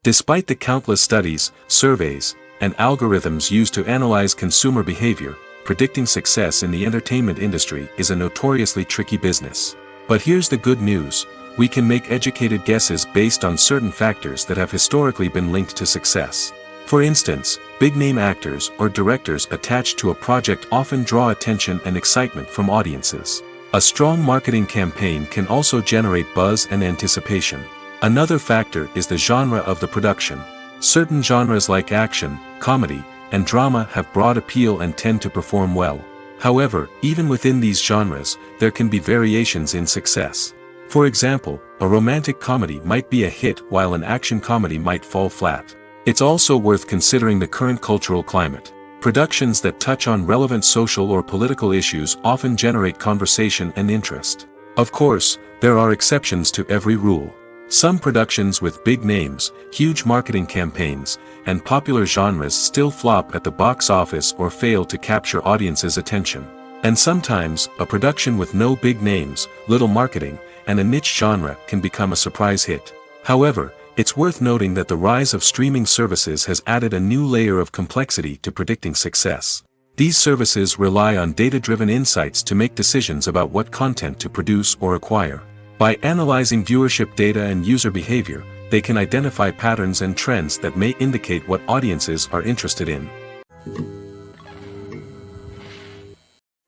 Despite the countless studies, surveys, and algorithms used to analyze consumer behavior, predicting success in the entertainment industry is a notoriously tricky business. But here's the good news: we can make educated guesses based on certain factors that have historically been linked to success. For instance, big-name actors or directors attached to a project often draw attention and excitement from audiences. A strong marketing campaign can also generate buzz and anticipation. Another factor is the genre of the production. Certain genres like action, comedy, and drama have broad appeal and tend to perform well. However, even within these genres, there can be variations in success. For example, a romantic comedy might be a hit while an action comedy might fall flat. It's also worth considering the current cultural climate. Productions that touch on relevant social or political issues often generate conversation and interest. Of course, there are exceptions to every rule. Some productions with big names, huge marketing campaigns, and popular genres still flop at the box office or fail to capture audiences' attention. And sometimes, a production with no big names, little marketing, and a niche genre can become a surprise hit. However, it's worth noting that the rise of streaming services has added a new layer of complexity to predicting success. These services rely on data-driven insights to make decisions about what content to produce or acquire. By analyzing viewership data and user behavior, they can identify patterns and trends that may indicate what audiences are interested in.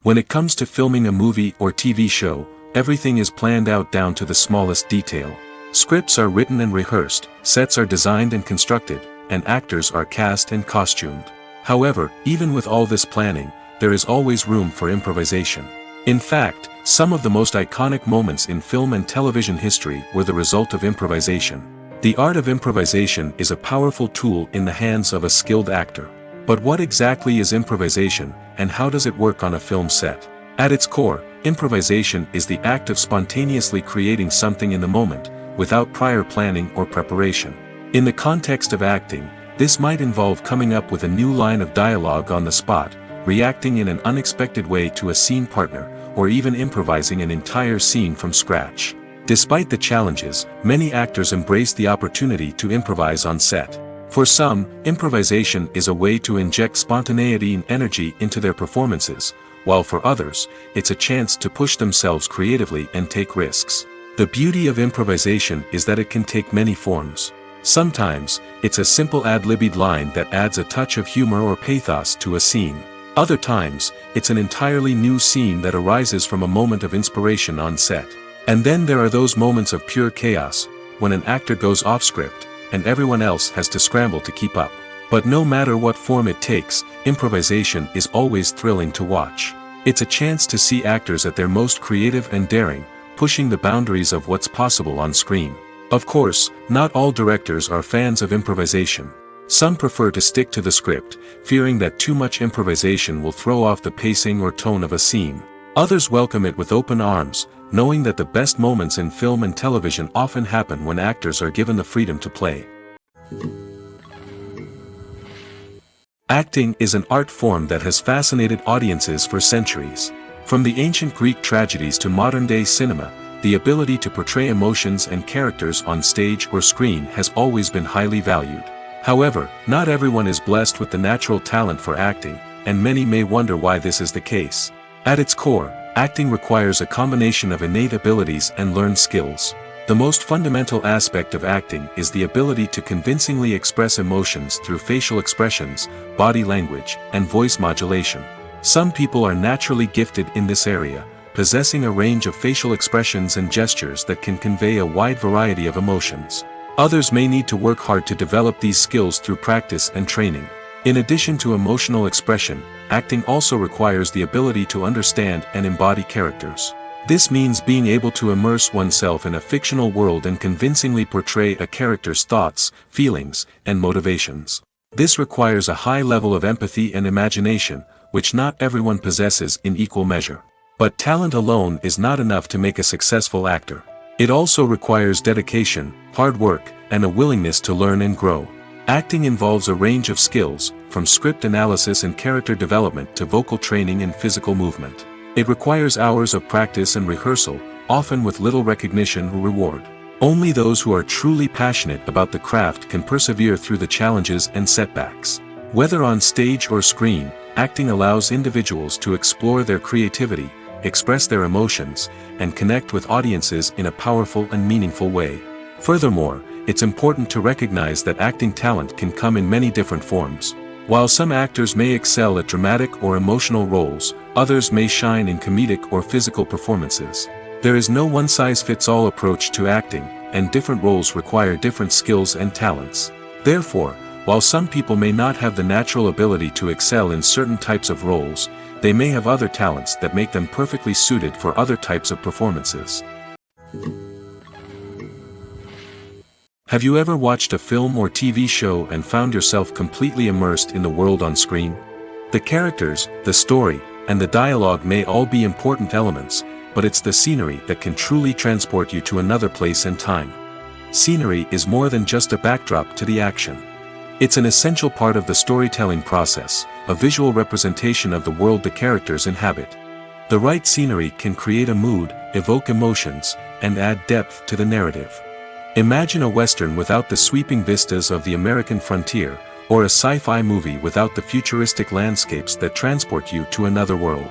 When it comes to filming a movie or TV show, everything is planned out down to the smallest detail. Scripts are written and rehearsed, sets are designed and constructed, and actors are cast and costumed. However, even with all this planning, there is always room for improvisation. In fact, some of the most iconic moments in film and television history were the result of improvisation. The art of improvisation is a powerful tool in the hands of a skilled actor. But what exactly is improvisation, and how does it work on a film set? At its core, improvisation is the act of spontaneously creating something in the moment, without prior planning or preparation. In the context of acting, this might involve coming up with a new line of dialogue on the spot, reacting in an unexpected way to a scene partner, or even improvising an entire scene from scratch. Despite the challenges, many actors embrace the opportunity to improvise on set. For some, improvisation is a way to inject spontaneity and energy into their performances, while for others, it's a chance to push themselves creatively and take risks. The beauty of improvisation is that it can take many forms. Sometimes, it's a simple ad-libbed line that adds a touch of humor or pathos to a scene. Other times, it's an entirely new scene that arises from a moment of inspiration on set. And then there are those moments of pure chaos, when an actor goes off script, and everyone else has to scramble to keep up. But no matter what form it takes, improvisation is always thrilling to watch. It's a chance to see actors at their most creative and daring, pushing the boundaries of what's possible on screen. Of course, not all directors are fans of improvisation. Some prefer to stick to the script, fearing that too much improvisation will throw off the pacing or tone of a scene. Others welcome it with open arms, knowing that the best moments in film and television often happen when actors are given the freedom to play. Acting is an art form that has fascinated audiences for centuries. From the ancient Greek tragedies to modern-day cinema, the ability to portray emotions and characters on stage or screen has always been highly valued. However, not everyone is blessed with the natural talent for acting, and many may wonder why this is the case. At its core, acting requires a combination of innate abilities and learned skills. The most fundamental aspect of acting is the ability to convincingly express emotions through facial expressions, body language, and voice modulation. Some people are naturally gifted in this area, possessing a range of facial expressions and gestures that can convey a wide variety of emotions. Others may need to work hard to develop these skills through practice and training. In addition to emotional expression, acting also requires the ability to understand and embody characters. This means being able to immerse oneself in a fictional world and convincingly portray a character's thoughts, feelings, and motivations. This requires a high level of empathy and imagination, which not everyone possesses in equal measure. But talent alone is not enough to make a successful actor. It also requires dedication, hard work, and a willingness to learn and grow. Acting involves a range of skills, from script analysis and character development to vocal training and physical movement. It requires hours of practice and rehearsal, often with little recognition or reward. Only those who are truly passionate about the craft can persevere through the challenges and setbacks. Whether on stage or screen, acting allows individuals to explore their creativity, express their emotions, and connect with audiences in a powerful and meaningful way. Furthermore, it's important to recognize that acting talent can come in many different forms. While some actors may excel at dramatic or emotional roles, others may shine in comedic or physical performances. There is no one-size-fits-all approach to acting, and different roles require different skills and talents. Therefore, while some people may not have the natural ability to excel in certain types of roles, they may have other talents that make them perfectly suited for other types of performances. Have you ever watched a film or TV show and found yourself completely immersed in the world on screen? The characters, the story, and the dialogue may all be important elements, but it's the scenery that can truly transport you to another place and time. Scenery is more than just a backdrop to the action. It's an essential part of the storytelling process, a visual representation of the world the characters inhabit. The right scenery can create a mood, evoke emotions, and add depth to the narrative. Imagine a Western without the sweeping vistas of the American frontier, or a sci-fi movie without the futuristic landscapes that transport you to another world.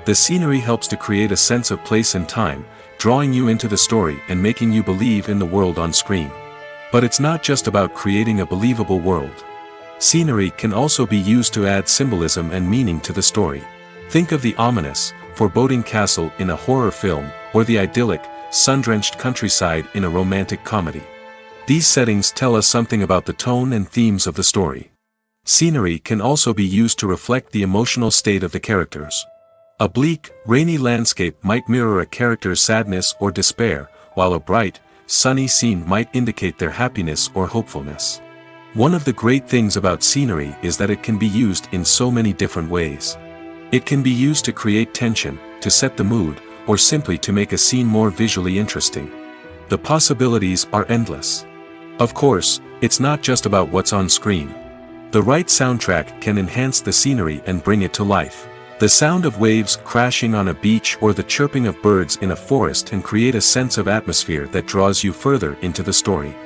The scenery helps to create a sense of place and time, drawing you into the story and making you believe in the world on screen. But it's not just about creating a believable world. Scenery can also be used to add symbolism and meaning to the story. Think of the ominous, foreboding castle in a horror film, or the idyllic, sun-drenched countryside in a romantic comedy. These settings tell us something about the tone and themes of the story. Scenery can also be used to reflect the emotional state of the characters. A bleak, rainy landscape might mirror a character's sadness or despair, while a bright, sunny scene might indicate their happiness or hopefulness. One of the great things about scenery is that it can be used in so many different ways. It can be used to create tension, to set the mood, or simply to make a scene more visually interesting. The possibilities are endless. Of course, it's not just about what's on screen. The right soundtrack can enhance the scenery and bring it to life. The sound of waves crashing on a beach or the chirping of birds in a forest can create a sense of atmosphere that draws you further into the story.